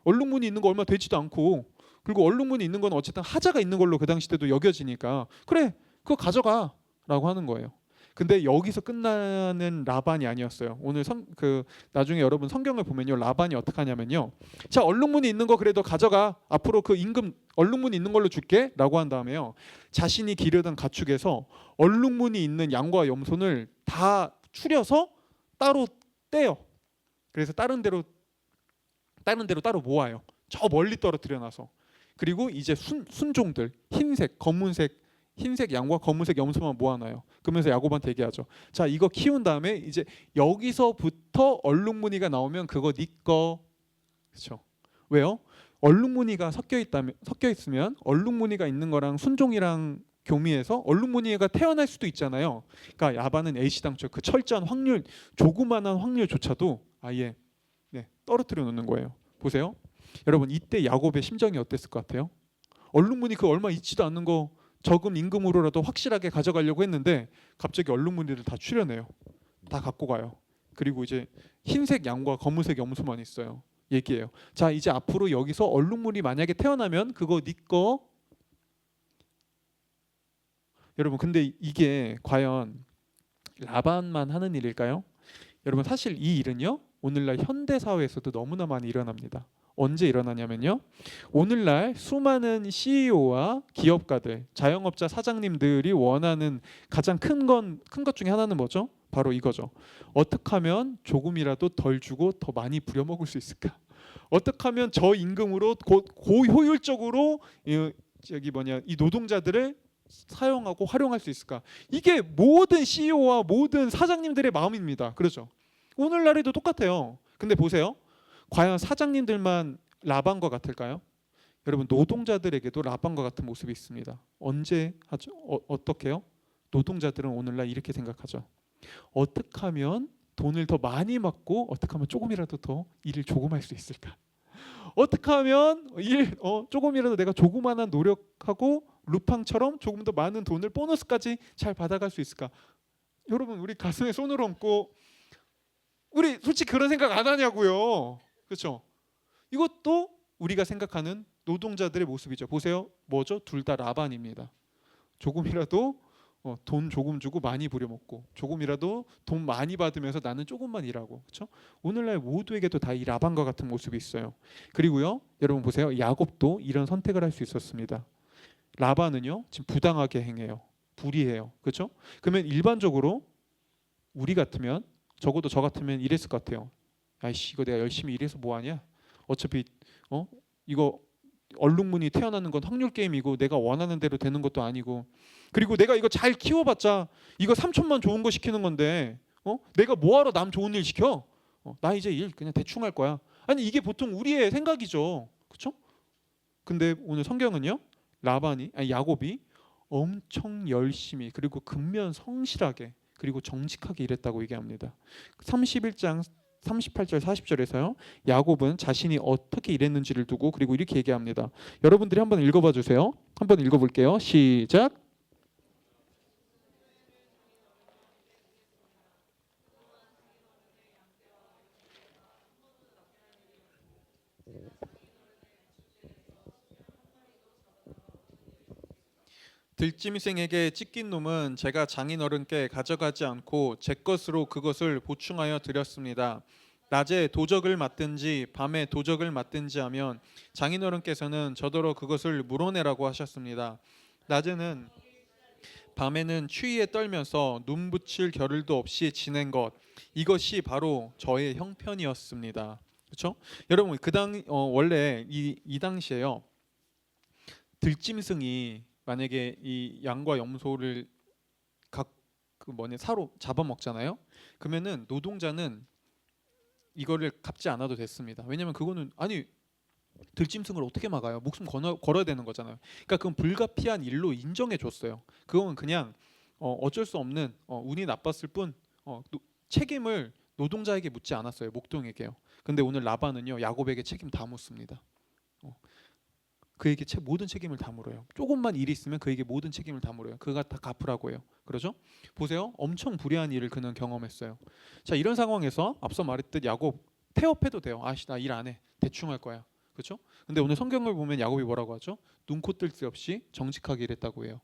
얼룩무늬 있는 거 얼마 되지도 않고, 그리고 얼룩무늬 있는 건 어쨌든 하자가 있는 걸로 그 당시 때도 여겨지니까 그래, 그거 가져가라고 하는 거예요. 근데 여기서 끝나는 라반이 아니었어요. 오늘 나중에 여러분 성경을 보면요, 라반이 어떻게 하냐면요, 자, 얼룩무늬 있는 거 그래도 가져가. 앞으로 그 임금 얼룩무늬 있는 걸로 줄게라고 한 다음에요, 자신이 기르던 가축에서 얼룩무늬 있는 양과 염소를 다 추려서 따로 떼요. 그래서 다른 데로 따로 모아요. 저 멀리 떨어뜨려 놔서. 그리고 이제 순종들, 흰색 양과 검은색 염소만 모아놔요. 그러면서 야곱한테 얘기하죠. 자, 이거 키운 다음에 이제 여기서부터 얼룩무늬가 나오면 그거 네 거. 그렇죠? 왜요? 얼룩무늬가 섞여 있으면 얼룩무늬가 있는 거랑 순종이랑 교미해서 얼룩무늬가 태어날 수도 있잖아요. 그러니까 야반은 애시당초 그 철저한 확률, 조그만한 확률조차도 아예 떨어뜨려 놓는 거예요. 보세요. 여러분, 이때 야곱의 심정이 어땠을 것 같아요? 얼룩무늬 그 얼마 있지도 않는 거 적은 임금으로라도 확실하게 가져가려고 했는데 갑자기 얼룩무늬를 다 추려내요. 다 갖고 가요. 그리고 이제 흰색 양과 검은색 염소만 있어요. 얘기해요. 자, 이제 앞으로 여기서 얼룩무늬 만약에 태어나면 그거 네 거. 여러분, 근데 이게 과연 라반만 하는 일일까요? 여러분, 사실 이 일은요, 오늘날 현대 사회에서도 너무나 많이 일어납니다. 언제 일어나냐면요, 오늘날 수많은 CEO와 기업가들, 자영업자 사장님들이 원하는 가장 큰 것 중에 하나는 뭐죠? 바로 이거죠. 어떻게 하면 조금이라도 덜 주고 더 많이 부려먹을 수 있을까? 어떻게 하면 저 임금으로 고효율적으로 이 노동자들을 사용하고 활용할 수 있을까? 이게 모든 CEO와 모든 사장님들의 마음입니다. 그렇죠? 오늘날에도 똑같아요. 근데 보세요. 과연 사장님들만 라반과 같을까요? 여러분 노동자들에게도 라반과 같은 모습이 있습니다. 언제 하죠? 어떻게요? 노동자들은 오늘날 이렇게 생각하죠. 어떻게 하면 돈을 더 많이 받고 어떻게 하면 조금이라도 더 일을 조금 할 수 있을까? 어떻게 하면 조금이라도 내가 조그마한 노력하고 루팡처럼 조금 더 많은 돈을 보너스까지 잘 받아갈 수 있을까? 여러분 우리 가슴에 손을 얹고 우리 솔직히 그런 생각 안 하냐고요. 그렇죠? 이것도 우리가 생각하는 노동자들의 모습이죠. 보세요. 뭐죠? 둘 다 라반입니다. 조금이라도 돈 조금 주고 많이 부려먹고 조금이라도 돈 많이 받으면서 나는 조금만 일하고 그렇죠? 오늘날 모두에게도 다 이 라반과 같은 모습이 있어요. 그리고요. 여러분 보세요. 야곱도 이런 선택을 할 수 있었습니다. 라반은요. 지금 부당하게 행해요. 불의해요. 그렇죠? 그러면 일반적으로 우리 같으면 적어도 저 같으면 이랬을 것 같아요. 아이씨 이거 내가 열심히 일해서 뭐하냐? 어차피 이거 얼룩무늬 태어나는 건 확률 게임이고 내가 원하는 대로 되는 것도 아니고 그리고 내가 이거 잘 키워봤자 이거 삼촌만 좋은 거 시키는 건데 내가 뭐하러 남 좋은 일 시켜? 나 이제 일 그냥 대충 할 거야. 아니 이게 보통 우리의 생각이죠. 그렇죠? 근데 오늘 성경은요. 야곱이 엄청 열심히 그리고 근면 성실하게 그리고 정직하게 일했다고 얘기합니다. 31장 38절 40절에서요. 야곱은 자신이 어떻게 일했는지를 두고 그리고 이렇게 얘기합니다. 여러분들이 한번 읽어봐 주세요. 한번 읽어볼게요. 시작. 들짐승에게 찢긴 놈은 제가 장인어른께 가져가지 않고 제 것으로 그것을 보충하여 드렸습니다. 낮에 도적을 맞든지 밤에 도적을 맞든지 하면 장인어른께서는 저더러 그것을 물어내라고 하셨습니다. 낮에는 밤에는 추위에 떨면서 눈 붙일 겨를도 없이 지낸 것 이것이 바로 저의 형편이었습니다. 그렇죠? 여러분 원래 이 당시에요. 들짐승이 만약에 이 양과 염소를 사로 잡아먹잖아요. 그러면은 노동자는 이거를 갚지 않아도 됐습니다. 왜냐하면 그거는 들짐승을 어떻게 막아요? 목숨 걸어야 되는 거잖아요. 그러니까 그건 불가피한 일로 인정해 줬어요. 그건 그냥 어쩔 수 없는 운이 나빴을 뿐 책임을 노동자에게 묻지 않았어요. 목동에게요. 근데 오늘 라반은요 야곱에게 책임 다 묻습니다. 그에게 모든 책임을 다 물어요. 조금만 일이 있으면 그에게 모든 책임을 다 물어요. 그가 다 갚으라고요. 그러죠? 보세요. 엄청 불의한 일을 그는 경험했어요. 자, 이런 상황에서 앞서 말했듯 야곱 태업해도 돼요. 나 일 안 해. 대충 할 거야. 그렇죠? 근데 오늘 성경을 보면 야곱이 뭐라고 하죠? 눈코 뜰 새 없이 정직하게 일했다고 해요.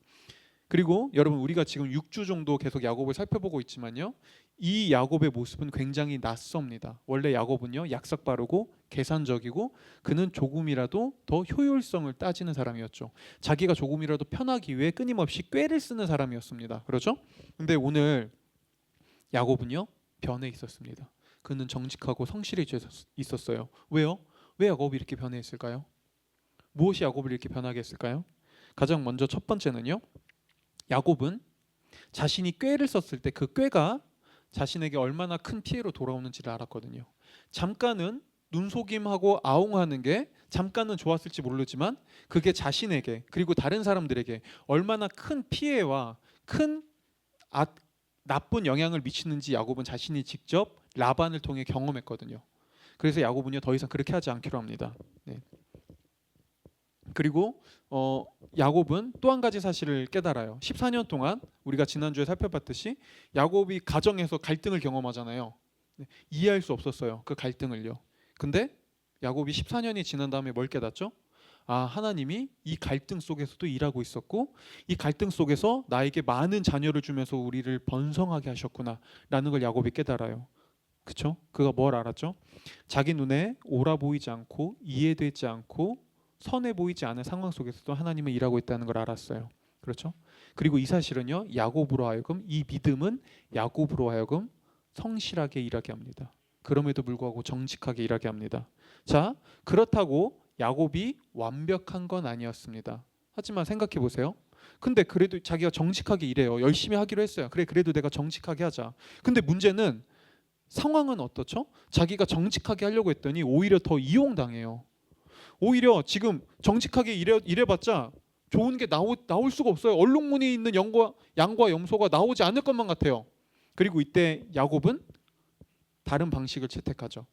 그리고 여러분 우리가 지금 6주 정도 계속 야곱을 살펴보고 있지만요. 이 야곱의 모습은 굉장히 낯섭니다. 원래 야곱은요. 약삭 빠르고 계산적이고 그는 조금이라도 더 효율성을 따지는 사람이었죠. 자기가 조금이라도 편하기 위해 끊임없이 꾀를 쓰는 사람이었습니다. 그렇죠? 근데 오늘 야곱은요. 변해 있었습니다. 그는 정직하고 성실해져 있었어요. 왜요? 왜 야곱이 이렇게 변해 있을까요? 무엇이 야곱을 이렇게 변하게 했을까요? 가장 먼저 첫 번째는요. 야곱은 자신이 꾀를 썼을 때 그 꾀가 자신에게 얼마나 큰 피해로 돌아오는지를 알았거든요. 잠깐은 눈속임하고 아웅하는 게 잠깐은 좋았을지 모르지만 그게 자신에게 그리고 다른 사람들에게 얼마나 큰 피해와 큰 나쁜 영향을 미치는지 야곱은 자신이 직접 라반을 통해 경험했거든요. 그래서 야곱은요 더 이상 그렇게 하지 않기로 합니다. 네. 그리고 야곱은 또 한 가지 사실을 깨달아요. 14년 동안 우리가 지난주에 살펴봤듯이 야곱이 가정에서 갈등을 경험하잖아요. 이해할 수 없었어요. 그 갈등을요. 근데 야곱이 14년이 지난 다음에 뭘 깨닫죠? 하나님이 이 갈등 속에서도 일하고 있었고 이 갈등 속에서 나에게 많은 자녀를 주면서 우리를 번성하게 하셨구나 라는 걸 야곱이 깨달아요. 그렇죠? 그가 뭘 알았죠? 자기 눈에 옳아 보이지 않고 이해되지 않고 선해 보이지 않은 상황 속에서도 하나님은 일하고 있다는 걸 알았어요. 그렇죠? 그리고 이 사실은요. 이 믿음은 야곱으로 하여금 성실하게 일하게 합니다. 그럼에도 불구하고 정직하게 일하게 합니다. 자, 그렇다고 야곱이 완벽한 건 아니었습니다. 하지만 생각해 보세요. 근데 그래도 자기가 정직하게 일해요. 열심히 하기로 했어요. 그래도 내가 정직하게 하자. 근데 문제는 상황은 어떻죠? 자기가 정직하게 하려고 했더니 오히려 더 이용당해요. 오히려 지금 정직하게 일해봤자 좋은 게 나올 수가 없어요. 얼룩무늬 있는 양과 염소가 나오지 않을 것만 같아요. 그리고 이때 야곱은 다른 방식을 채택하죠.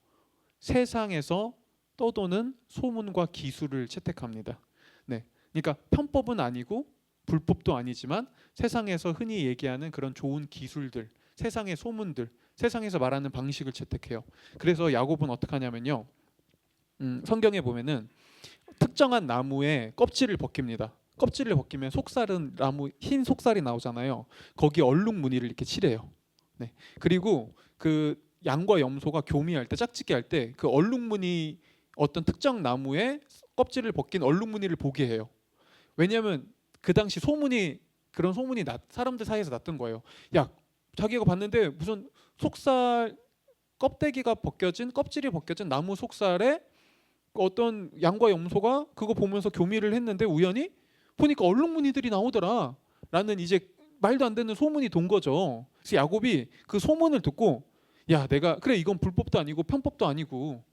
세상에서 떠도는 소문과 기술을 채택합니다. 네, 그러니까 편법은 아니고 불법도 아니지만 세상에서 흔히 얘기하는 그런 좋은 기술들, 세상의 소문들, 세상에서 말하는 방식을 채택해요. 그래서 야곱은 어떻게 하냐면요. 성경에 보면은 특정한 나무의 껍질을 벗깁니다. 껍질을 벗기면 속살은 나무 흰 속살이 나오잖아요. 거기 얼룩 무늬를 이렇게 칠해요. 네. 그리고 그 양과 염소가 교미할 때 짝짓기 할 때 그 얼룩 무늬 어떤 특정 나무의 껍질을 벗긴 얼룩 무늬를 보게 해요. 왜냐하면 그 당시 그런 소문이 사람들 사이에서 났던 거예요. 야, 자기가 봤는데 무슨 속살 껍데기가 벗겨진 껍질이 벗겨진 나무 속살에 어떤 양과 염소가 그거 보면서 교미를 했는데 우연히 보니까 얼룩무늬들이 나오더라 라는 이제 말도 안 되는 소문이 돈 거죠. 그래서 야곱이 그 소문을 듣고 야, 내가 그래 이건 불법도 아니고 편법도 아니고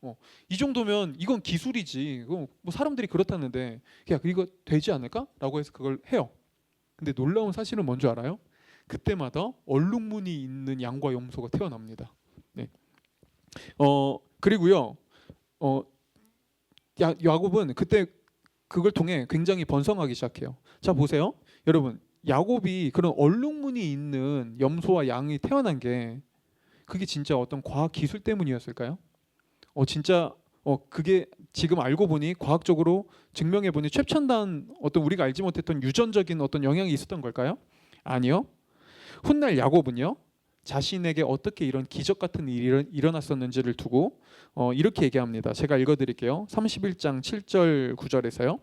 이 정도면 이건 기술이지. 뭐 사람들이 그렇다는데 야, 이거 되지 않을까? 라고 해서 그걸 해요. 근데 놀라운 사실은 뭔지 알아요? 그때마다 얼룩무늬 있는 양과 염소가 태어납니다. 네. 그리고요. 야곱은 그때 그걸 통해 굉장히 번성하기 시작해요. 자, 보세요. 여러분, 야곱이 그런 얼룩무늬 있는 염소와 양이 태어난 게 그게 진짜 어떤 과학 기술 때문이었을까요? 진짜 그게 지금 알고 보니 과학적으로 증명해 보니 최첨단 어떤 우리가 알지 못했던 유전적인 어떤 영향이 있었던 걸까요? 아니요. 훗날 야곱은요. 자신에게 어떻게 이런 기적 같은 일이 일어났었는지를 두고 이렇게 얘기합니다. 제가 읽어드릴게요. 31장 7절 9절에서요.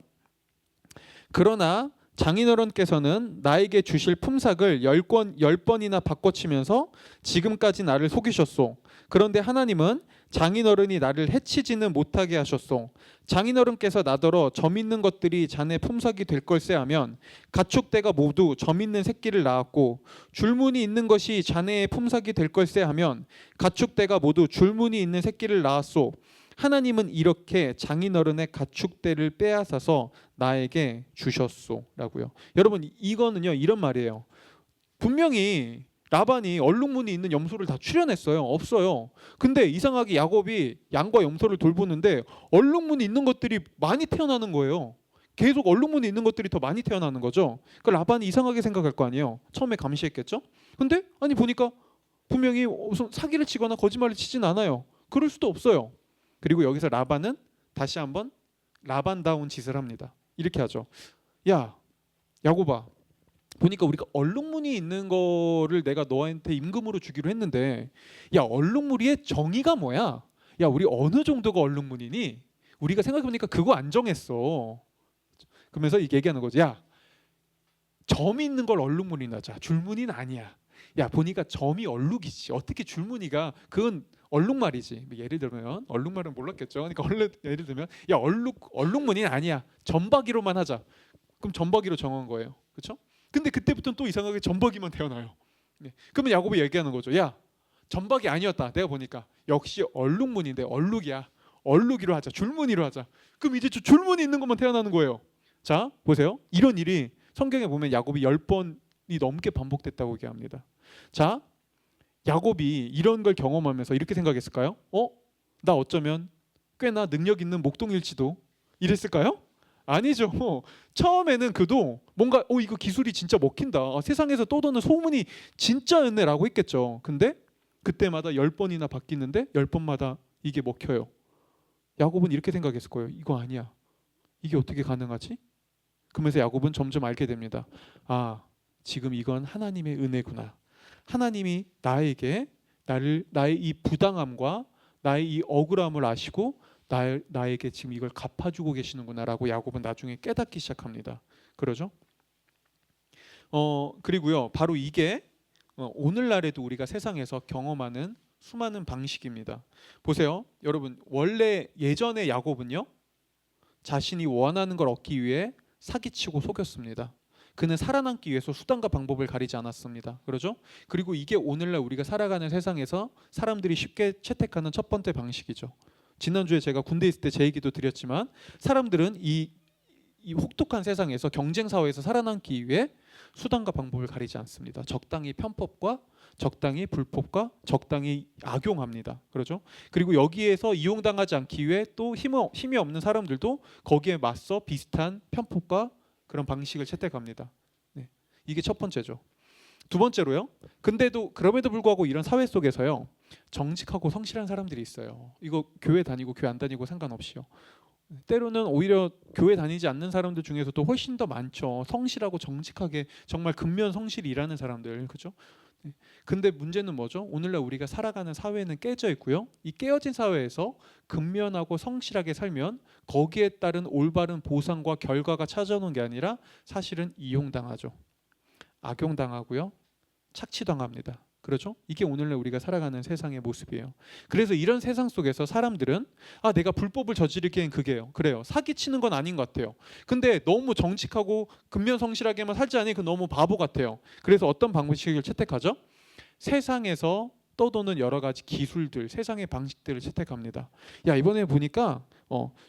그러나 장인어른께서는 나에게 주실 품삯을 10번이나 바꿔치면서 지금까지 나를 속이셨소. 그런데 하나님은 장인어른이 나를 해치지는 못하게 하셨소. 장인어른께서 나더러 점 있는 것들이 자네 품삯이 될 걸세 하면 가축대가 모두 점 있는 새끼를 낳았고 줄무늬 있는 것이 자네의 품삯이 될 걸세 하면 가축대가 모두 줄무늬 있는 새끼를 낳았소. 하나님은 이렇게 장인어른의 가축대를 빼앗아서 나에게 주셨소라고요. 여러분, 이거는요 이런 말이에요. 분명히 라반이 얼룩무늬 있는 염소를 다 출연했어요. 없어요. 근데 이상하게 야곱이 양과 염소를 돌보는데 얼룩무늬 있는 것들이 많이 태어나는 거예요. 계속 얼룩무늬 있는 것들이 더 많이 태어나는 거죠. 그러니까 라반이 이상하게 생각할 거 아니에요. 처음에 감시했겠죠. 근데 아니 보니까 분명히 무슨 사기를 치거나 거짓말을 치진 않아요. 그럴 수도 없어요. 그리고 여기서 라반은 다시 한번 라반다운 짓을 합니다. 이렇게 하죠. 야, 야곱아, 보니까 우리가 얼룩무늬 있는 거를 내가 너한테 임금으로 주기로 했는데 야, 얼룩무늬의 정의가 뭐야? 야, 우리 어느 정도가 얼룩무늬니? 우리가 생각해보니까 그거 안 정했어. 그러면서 얘기하는 거지. 야, 점이 있는 걸 얼룩무늬나 자, 줄무늬는 아니야. 야, 보니까 점이 얼룩이지. 어떻게 줄무늬가 그건 얼룩말이지. 예를 들면 얼룩말은 몰랐겠죠. 그러니까 예를 들면 야, 얼룩무늬는 아니야. 점박이로만 하자. 그럼 점박이로 정한 거예요. 그렇죠? 근데 그때부터는 또 이상하게 점박이만 태어나요. 네. 그러면 야곱이 얘기하는 거죠. 야, 점박이 아니었다. 내가 보니까 역시 얼룩무늬인데 얼룩이야. 얼룩이로 하자. 줄무늬로 하자. 그럼 이제 줄무늬 있는 것만 태어나는 거예요. 자, 보세요. 이런 일이 성경에 보면 야곱이 10번이 넘게 반복됐다고 얘기합니다. 자, 야곱이 이런 걸 경험하면서 이렇게 생각했을까요? 나 어쩌면 꽤나 능력 있는 목동일지도 이랬을까요? 아니죠. 처음에는 그도 뭔가 이거 기술이 진짜 먹힌다. 세상에서 떠도는 소문이 진짜였네라고 했겠죠. 근데 그때마다 10번이나 바뀌는데 10번마다 이게 먹혀요. 야곱은 이렇게 생각했을 거예요. 이거 아니야. 이게 어떻게 가능하지? 그러면서 야곱은 점점 알게 됩니다. 아, 지금 이건 하나님의 은혜구나. 하나님이 나에게 나의 이 부당함과 나의 이 억울함을 아시고 나에게 지금 이걸 갚아주고 계시는구나라고 야곱은 나중에 깨닫기 시작합니다. 그러죠? 그리고요, 바로 이게 오늘날에도 우리가 세상에서 경험하는 수많은 방식입니다. 보세요, 여러분, 원래 예전의 야곱은요, 자신이 원하는 걸 얻기 위해 사기치고 속였습니다. 그는 살아남기 위해서 수단과 방법을 가리지 않았습니다. 그러죠? 그리고 이게 오늘날 우리가 살아가는 세상에서 사람들이 쉽게 채택하는 첫 번째 방식이죠. 지난주에 제가 군대 있을 때 제 얘기도 드렸지만 사람들은 이 혹독한 세상에서 경쟁 사회에서 살아남기 위해 수단과 방법을 가리지 않습니다. 적당히 편법과 적당히 불법과 적당히 악용합니다. 그렇죠? 그리고 여기에서 이용당하지 않기 위해 또 힘이 없는 사람들도 거기에 맞서 비슷한 편법과 그런 방식을 채택합니다. 네. 이게 첫 번째죠. 두 번째로요. 근데도 그럼에도 불구하고 이런 사회 속에서요. 정직하고 성실한 사람들이 있어요. 이거 교회 다니고 교회 안 다니고 상관없이요. 때로는 오히려 교회 다니지 않는 사람들 중에서도 훨씬 더 많죠. 성실하고 정직하게 정말 근면 성실히 일하는 사람들, 그렇죠? 근데 문제는 뭐죠? 오늘날 우리가 살아가는 사회는 깨져 있고요. 이 깨어진 사회에서 근면하고 성실하게 살면 거기에 따른 올바른 보상과 결과가 찾아오는 게 아니라 사실은 이용당하죠. 악용당하고요. 착취당합니다. 그렇죠? 이게 오늘날 우리가 살아가는 세상의 모습이에요. 그래서 이런 세상 속에서 사람들은 내가 불법을 저지르기엔 그래요. 사기치는 건 아닌 것 같아요. 근데 너무 정직하고 근면성실하게만 살지 않으니 그 너무 바보 같아요. 그래서 어떤 방식을 채택하죠? 세상에서 떠도는 여러 가지 기술들, 세상의 방식들을 채택합니다. 야, 이번에 보니까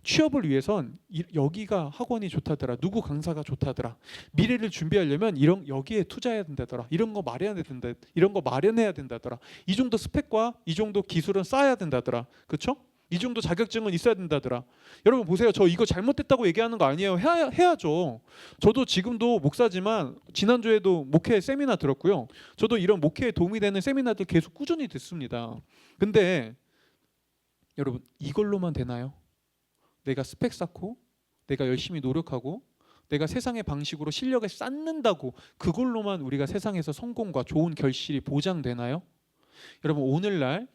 취업을 위해선 여기가 학원이 좋다더라. 누구 강사가 좋다더라. 미래를 준비하려면 여기에 투자해야 된다더라. 이런 거 마련해야 된다더라. 이 정도 스펙과 이 정도 기술은 쌓아야 된다더라. 그렇죠? 이 정도 자격증은 있어야 된다더라. 여러분 보세요. 저 이거 잘못됐다고 얘기하는 거 아니에요. 해야죠. 저도 지금도 목사지만 지난주에도 목회 세미나 들었고요. 저도 이런 목회에 도움이 되는 세미나들 계속 꾸준히 듣습니다. 근데 여러분 이걸로만 되나요? 내가 스펙 쌓고 내가 열심히 노력하고 내가 세상의 방식으로 실력을 쌓는다고 그걸로만 우리가 세상에서 성공과 좋은 결실이 보장되나요? 여러분 오늘날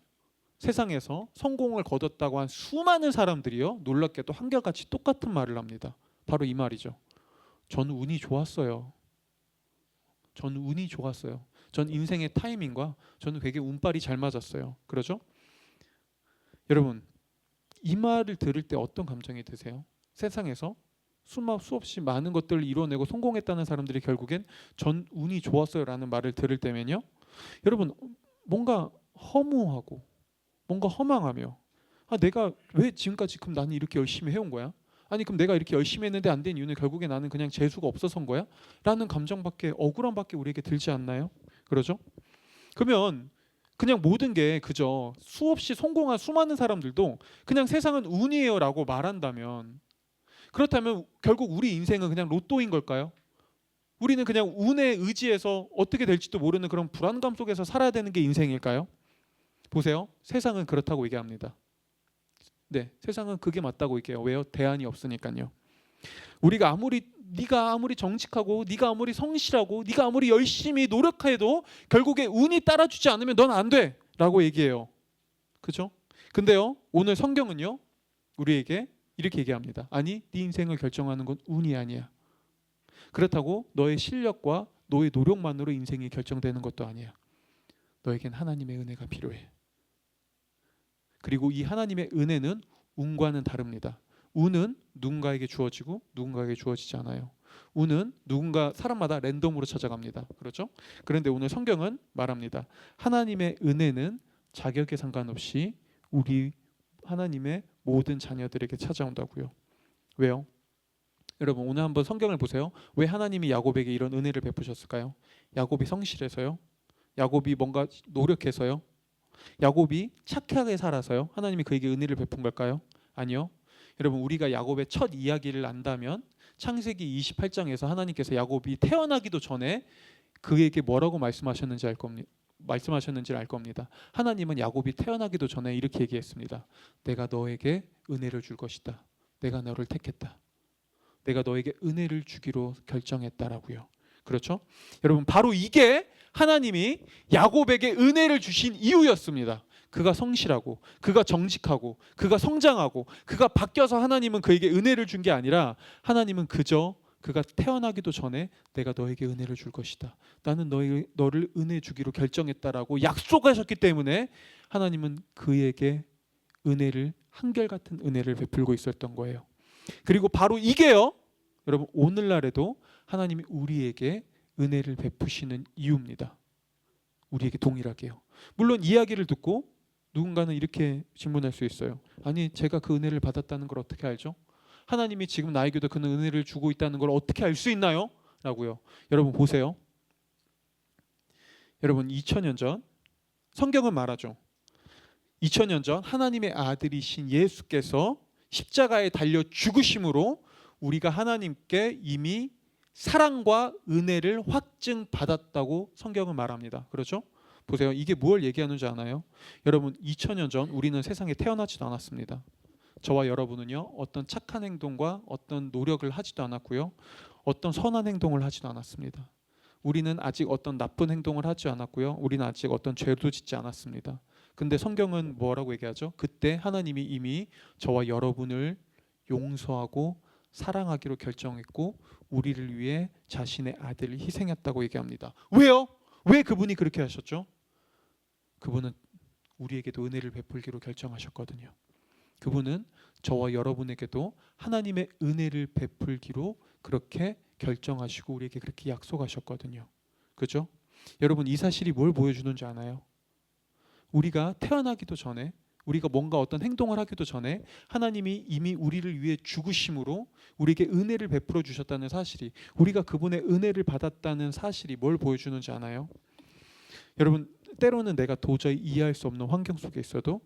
세상에서 성공을 거뒀다고 한 수많은 사람들이요 놀랍게도 한결같이 똑같은 말을 합니다. 바로 이 말이죠. 전 운이 좋았어요. 전 인생의 타이밍과 저는 되게 운빨이 잘 맞았어요. 그러죠? 여러분 이 말을 들을 때 어떤 감정이 드세요? 세상에서 수없이 많은 것들을 이뤄내고 성공했다는 사람들이 결국엔 전 운이 좋았어요 라는 말을 들을 때면요 여러분 뭔가 허무하고 뭔가 허망하며 내가 왜 지금까지 그럼 나는 이렇게 열심히 해온 거야? 아니 그럼 내가 이렇게 열심히 했는데 안 된 이유는 결국에 나는 그냥 재수가 없어서인 거야? 라는 감정밖에 억울함밖에 우리에게 들지 않나요? 그러죠? 그러면 그냥 모든 게 그저 수없이 성공한 수많은 사람들도 그냥 세상은 운이에요 라고 말한다면 그렇다면 결국 우리 인생은 그냥 로또인 걸까요? 우리는 그냥 운에 의지해서 어떻게 될지도 모르는 그런 불안감 속에서 살아야 되는 게 인생일까요? 보세요. 세상은 그렇다고 얘기합니다. 네, 세상은 그게 맞다고 얘기해요. 왜요? 대안이 없으니까요. 네가 아무리 정직하고 네가 아무리 성실하고 네가 아무리 열심히 노력해도 결국에 운이 따라주지 않으면 넌 안 돼 라고 얘기해요. 그죠? 근데요 오늘 성경은요 우리에게 이렇게 얘기합니다. 아니 네 인생을 결정하는 건 운이 아니야. 그렇다고 너의 실력과 너의 노력만으로 인생이 결정되는 것도 아니야. 너에겐 하나님의 은혜가 필요해. 그리고 이 하나님의 은혜는 운과는 다릅니다. 운은 누군가에게 주어지고 누군가에게 주어지지 않아요. 운은 사람마다 랜덤으로 찾아갑니다. 그렇죠? 그런데 오늘 성경은 말합니다. 하나님의 은혜는 자격에 상관없이 우리 하나님의 모든 자녀들에게 찾아온다고요. 왜요? 여러분 오늘 한번 성경을 보세요. 왜 하나님이 야곱에게 이런 은혜를 베푸셨을까요? 야곱이 성실해서요? 야곱이 뭔가 노력해서요? 야곱이 착하게 살아서요? 하나님이 그에게 은혜를 베푼 걸까요? 아니요. 여러분 우리가 야곱의 첫 이야기를 안다면 창세기 28장에서 하나님께서 야곱이 태어나기도 전에 그에게 뭐라고 말씀하셨는지 알 겁니다. 하나님은 야곱이 태어나기도 전에 이렇게 얘기했습니다. 내가 너에게 은혜를 줄 것이다. 내가 너를 택했다. 내가 너에게 은혜를 주기로 결정했다라고요. 그렇죠? 여러분 바로 이게 하나님이 야곱에게 은혜를 주신 이유였습니다. 그가 성실하고 그가 정직하고 그가 성장하고 그가 바뀌어서 하나님은 그에게 은혜를 준 게 아니라 하나님은 그저 그가 태어나기도 전에 내가 너에게 은혜를 줄 것이다. 나는 너를 은혜 주기로 결정했다라고 약속하셨기 때문에 하나님은 그에게 한결같은 은혜를 베풀고 있었던 거예요. 그리고 바로 이게요. 여러분 오늘날에도 하나님이 우리에게 은혜를 베푸시는 이유입니다. 우리에게 동일하게요. 물론 이야기를 듣고 누군가는 이렇게 질문할 수 있어요. 아니, 제가 그 은혜를 받았다는 걸 어떻게 알죠? 하나님이 지금 나에게도 그 은혜를 주고 있다는 걸 어떻게 알 수 있나요? 라고요. 여러분 보세요. 여러분 2000년 전 성경은 말하죠. 2000년 전 하나님의 아들이신 예수께서 십자가에 달려 죽으심으로 우리가 하나님께 이미 사랑과 은혜를 확증받았다고 성경은 말합니다. 그렇죠? 보세요. 이게 뭘 얘기하는지 아나요? 여러분 2000년 전 우리는 세상에 태어나지도 않았습니다. 저와 여러분은요, 어떤 착한 행동과 어떤 노력을 하지도 않았고요, 어떤 선한 행동을 하지도 않았습니다. 우리는 아직 어떤 나쁜 행동을 하지 않았고요, 우리는 아직 어떤 죄도 짓지 않았습니다. 근데 성경은 뭐라고 얘기하죠? 그때 하나님이 이미 저와 여러분을 용서하고 사랑하기로 결정했고 우리를 위해 자신의 아들을 희생했다고 얘기합니다. 왜요? 왜 그분이 그렇게 하셨죠? 그분은 우리에게도 은혜를 베풀기로 결정하셨거든요. 그분은 저와 여러분에게도 하나님의 은혜를 베풀기로 그렇게 결정하시고 우리에게 그렇게 약속하셨거든요. 그죠? 여러분 이 사실이 뭘 보여주는지 아나요? 우리가 태어나기도 전에, 우리가 뭔가 어떤 행동을 하기도 전에 하나님이 이미 우리를 위해 죽으심으로 우리에게 은혜를 베풀어 주셨다는 사실이, 우리가 그분의 은혜를 받았다는 사실이 뭘 보여주는지 아나요? 여러분 때로는 내가 도저히 이해할 수 없는 환경 속에 있어도,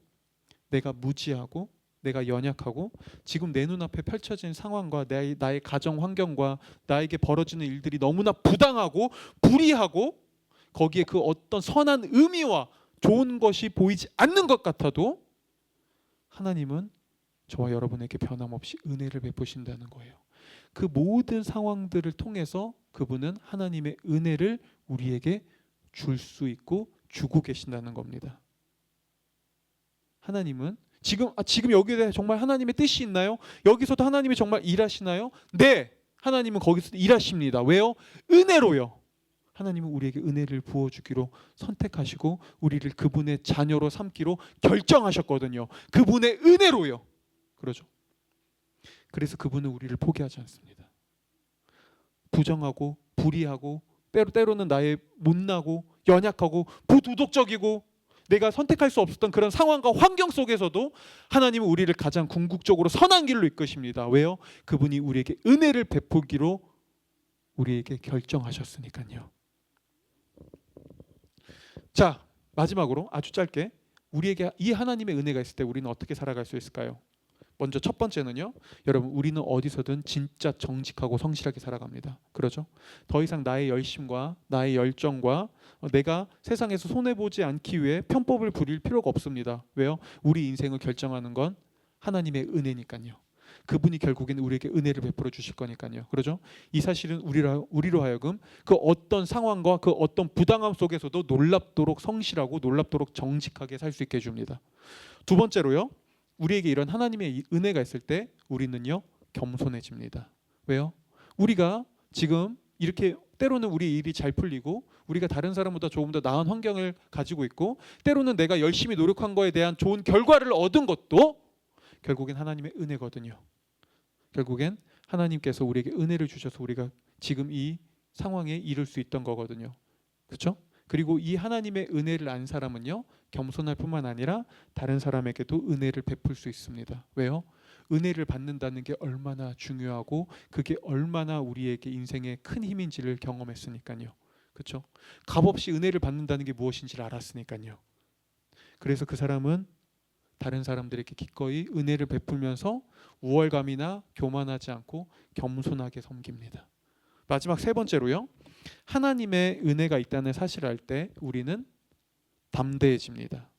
내가 무지하고 내가 연약하고 지금 내 눈앞에 펼쳐진 상황과 나의 가정 환경과 나에게 벌어지는 일들이 너무나 부당하고 불의하고 거기에 그 어떤 선한 의미와 좋은 것이 보이지 않는 것 같아도 하나님은 저와 여러분에게 변함없이 은혜를 베푸신다는 거예요. 그 모든 상황들을 통해서 그분은 하나님의 은혜를 우리에게 줄 수 있고 주고 계신다는 겁니다. 하나님은 지금 여기에 정말 하나님의 뜻이 있나요? 여기서도 하나님이 정말 일하시나요? 네, 하나님은 거기서 일하십니다. 왜요? 은혜로요. 하나님은 우리에게 은혜를 부어주기로 선택하시고 우리를 그분의 자녀로 삼기로 결정하셨거든요. 그분의 은혜로요. 그러죠. 그래서 그분은 우리를 포기하지 않습니다. 부정하고 불의하고 때로는 나의 못나고 연약하고 부도덕적이고 내가 선택할 수 없었던 그런 상황과 환경 속에서도 하나님은 우리를 가장 궁극적으로 선한 길로 이끄십니다. 왜요? 그분이 우리에게 은혜를 베풀기로 우리에게 결정하셨으니까요. 자, 마지막으로 아주 짧게 우리에게 이 하나님의 은혜가 있을 때 우리는 어떻게 살아갈 수 있을까요? 먼저 첫 번째는요, 여러분 우리는 어디서든 진짜 정직하고 성실하게 살아갑니다. 그러죠? 더 이상 나의 열심과 나의 열정과 내가 세상에서 손해보지 않기 위해 편법을 부릴 필요가 없습니다. 왜요? 우리 인생을 결정하는 건 하나님의 은혜니까요. 그분이 결국에는 우리에게 은혜를 베풀어 주실 거니까요. 그러죠? 이 사실은 우리로 하여금 그 어떤 상황과 그 어떤 부당함 속에서도 놀랍도록 성실하고 놀랍도록 정직하게 살 수 있게 해줍니다. 두 번째로요, 우리에게 이런 하나님의 은혜가 있을 때 우리는요 겸손해집니다. 왜요? 우리가 지금 이렇게 때로는 우리 일이 잘 풀리고 우리가 다른 사람보다 조금 더 나은 환경을 가지고 있고 때로는 내가 열심히 노력한 거에 대한 좋은 결과를 얻은 것도 결국엔 하나님의 은혜거든요. 결국엔 하나님께서 우리에게 은혜를 주셔서 우리가 지금 이 상황에 이를 수 있던 거거든요. 그렇죠? 그리고 이 하나님의 은혜를 안 사람은요 겸손할 뿐만 아니라 다른 사람에게도 은혜를 베풀 수 있습니다. 왜요? 은혜를 받는다는 게 얼마나 중요하고 그게 얼마나 우리에게 인생의 큰 힘인지를 경험했으니까요. 그렇죠? 값없이 은혜를 받는다는 게 무엇인지를 알았으니까요. 그래서 그 사람은 다른 사람들에게 기꺼이 은혜를 베풀면서 우월감이나 교만하지 않고 겸손하게 섬깁니다. 마지막 세 번째로요, 하나님의 은혜가 있다는 사실을 알 때 우리는 담대해집니다.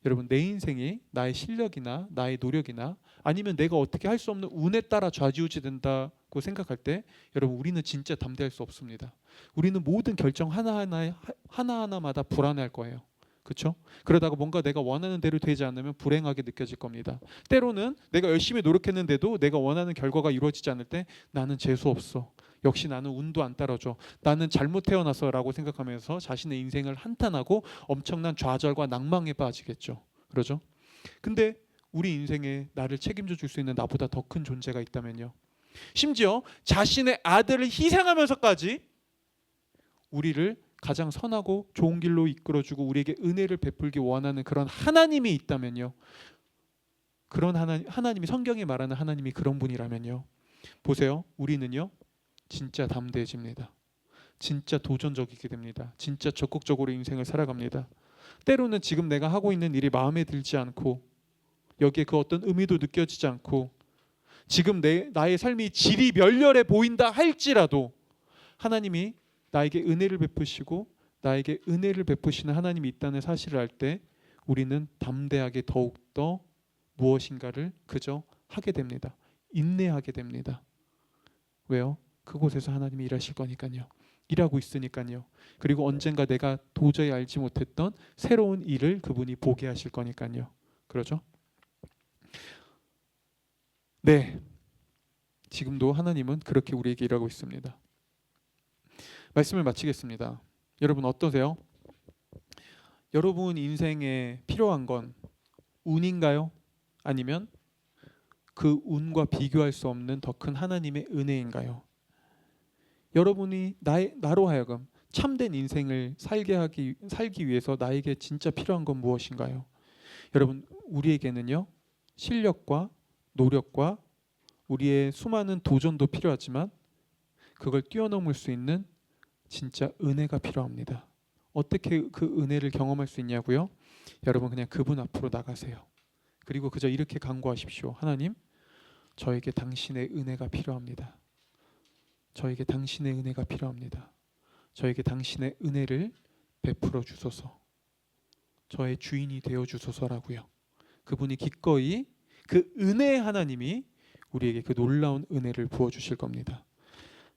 여러분 내 인생이 나의 실력이나 나의 노력이나 아니면 내가 어떻게 할 수 없는 운에 따라 좌지우지된다고 생각할 때 여러분 우리는 진짜 담대할 수 없습니다. 우리는 모든 결정 하나하나마다 불안해할 거예요. 그렇죠? 그러다가 뭔가 내가 원하는 대로 되지 않으면 불행하게 느껴질 겁니다. 때로는 내가 열심히 노력했는데도 내가 원하는 결과가 이루어지지 않을 때 나는 재수 없어. 역시 나는 운도 안 따라줘. 나는 잘못 태어나서라고 생각하면서 자신의 인생을 한탄하고 엄청난 좌절과 낭망에 빠지겠죠. 그러죠? 근데 우리 인생에 나를 책임져 줄 수 있는 나보다 더 큰 존재가 있다면요. 심지어 자신의 아들을 희생하면서까지 우리를 가장 선하고 좋은 길로 이끌어주고 우리에게 은혜를 베풀기 원하는 그런 하나님이 있다면요, 그런 하나님이, 성경이 말하는 하나님이 그런 분이라면요, 보세요, 우리는요 진짜 담대해집니다. 진짜 도전적이게 됩니다. 진짜 적극적으로 인생을 살아갑니다. 때로는 지금 내가 하고 있는 일이 마음에 들지 않고 여기에 그 어떤 의미도 느껴지지 않고 지금 나의 삶이 질이 멸렬해 보인다 할지라도 하나님이 나에게 은혜를 베푸시고 나에게 은혜를 베푸시는 하나님이 있다는 사실을 알 때 우리는 담대하게 더욱더 무엇인가를 그저 하게 됩니다. 인내하게 됩니다. 왜요? 그곳에서 하나님이 일하실 거니까요. 일하고 있으니까요. 그리고 언젠가 내가 도저히 알지 못했던 새로운 일을 그분이 보게 하실 거니까요. 그러죠? 네, 지금도 하나님은 그렇게 우리에게 일하고 있습니다. 말씀을 마치겠습니다. 여러분 어떠세요? 여러분 인생에 필요한 건 운인가요? 아니면 그 운과 비교할 수 없는 더 큰 하나님의 은혜인가요? 여러분이 나로 하여금 참된 인생을 살기 위해서 나에게 진짜 필요한 건 무엇인가요? 여러분, 우리에게는요 실력과 노력과 우리의 수많은 도전도 필요하지만 그걸 뛰어넘을 수 있는 진짜 은혜가 필요합니다. 어떻게 그 은혜를 경험할 수 있냐고요? 여러분 그냥 그분 앞으로 나가세요. 그리고 그저 이렇게 간구하십시오. 하나님, 저에게 당신의 은혜가 필요합니다. 저에게 당신의 은혜가 필요합니다. 저에게 당신의 은혜를 베풀어 주소서. 저의 주인이 되어 주소서라고요. 그분이 기꺼이 그 은혜의 하나님이 우리에게 그 놀라운 은혜를 부어 주실 겁니다.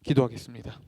기도하겠습니다.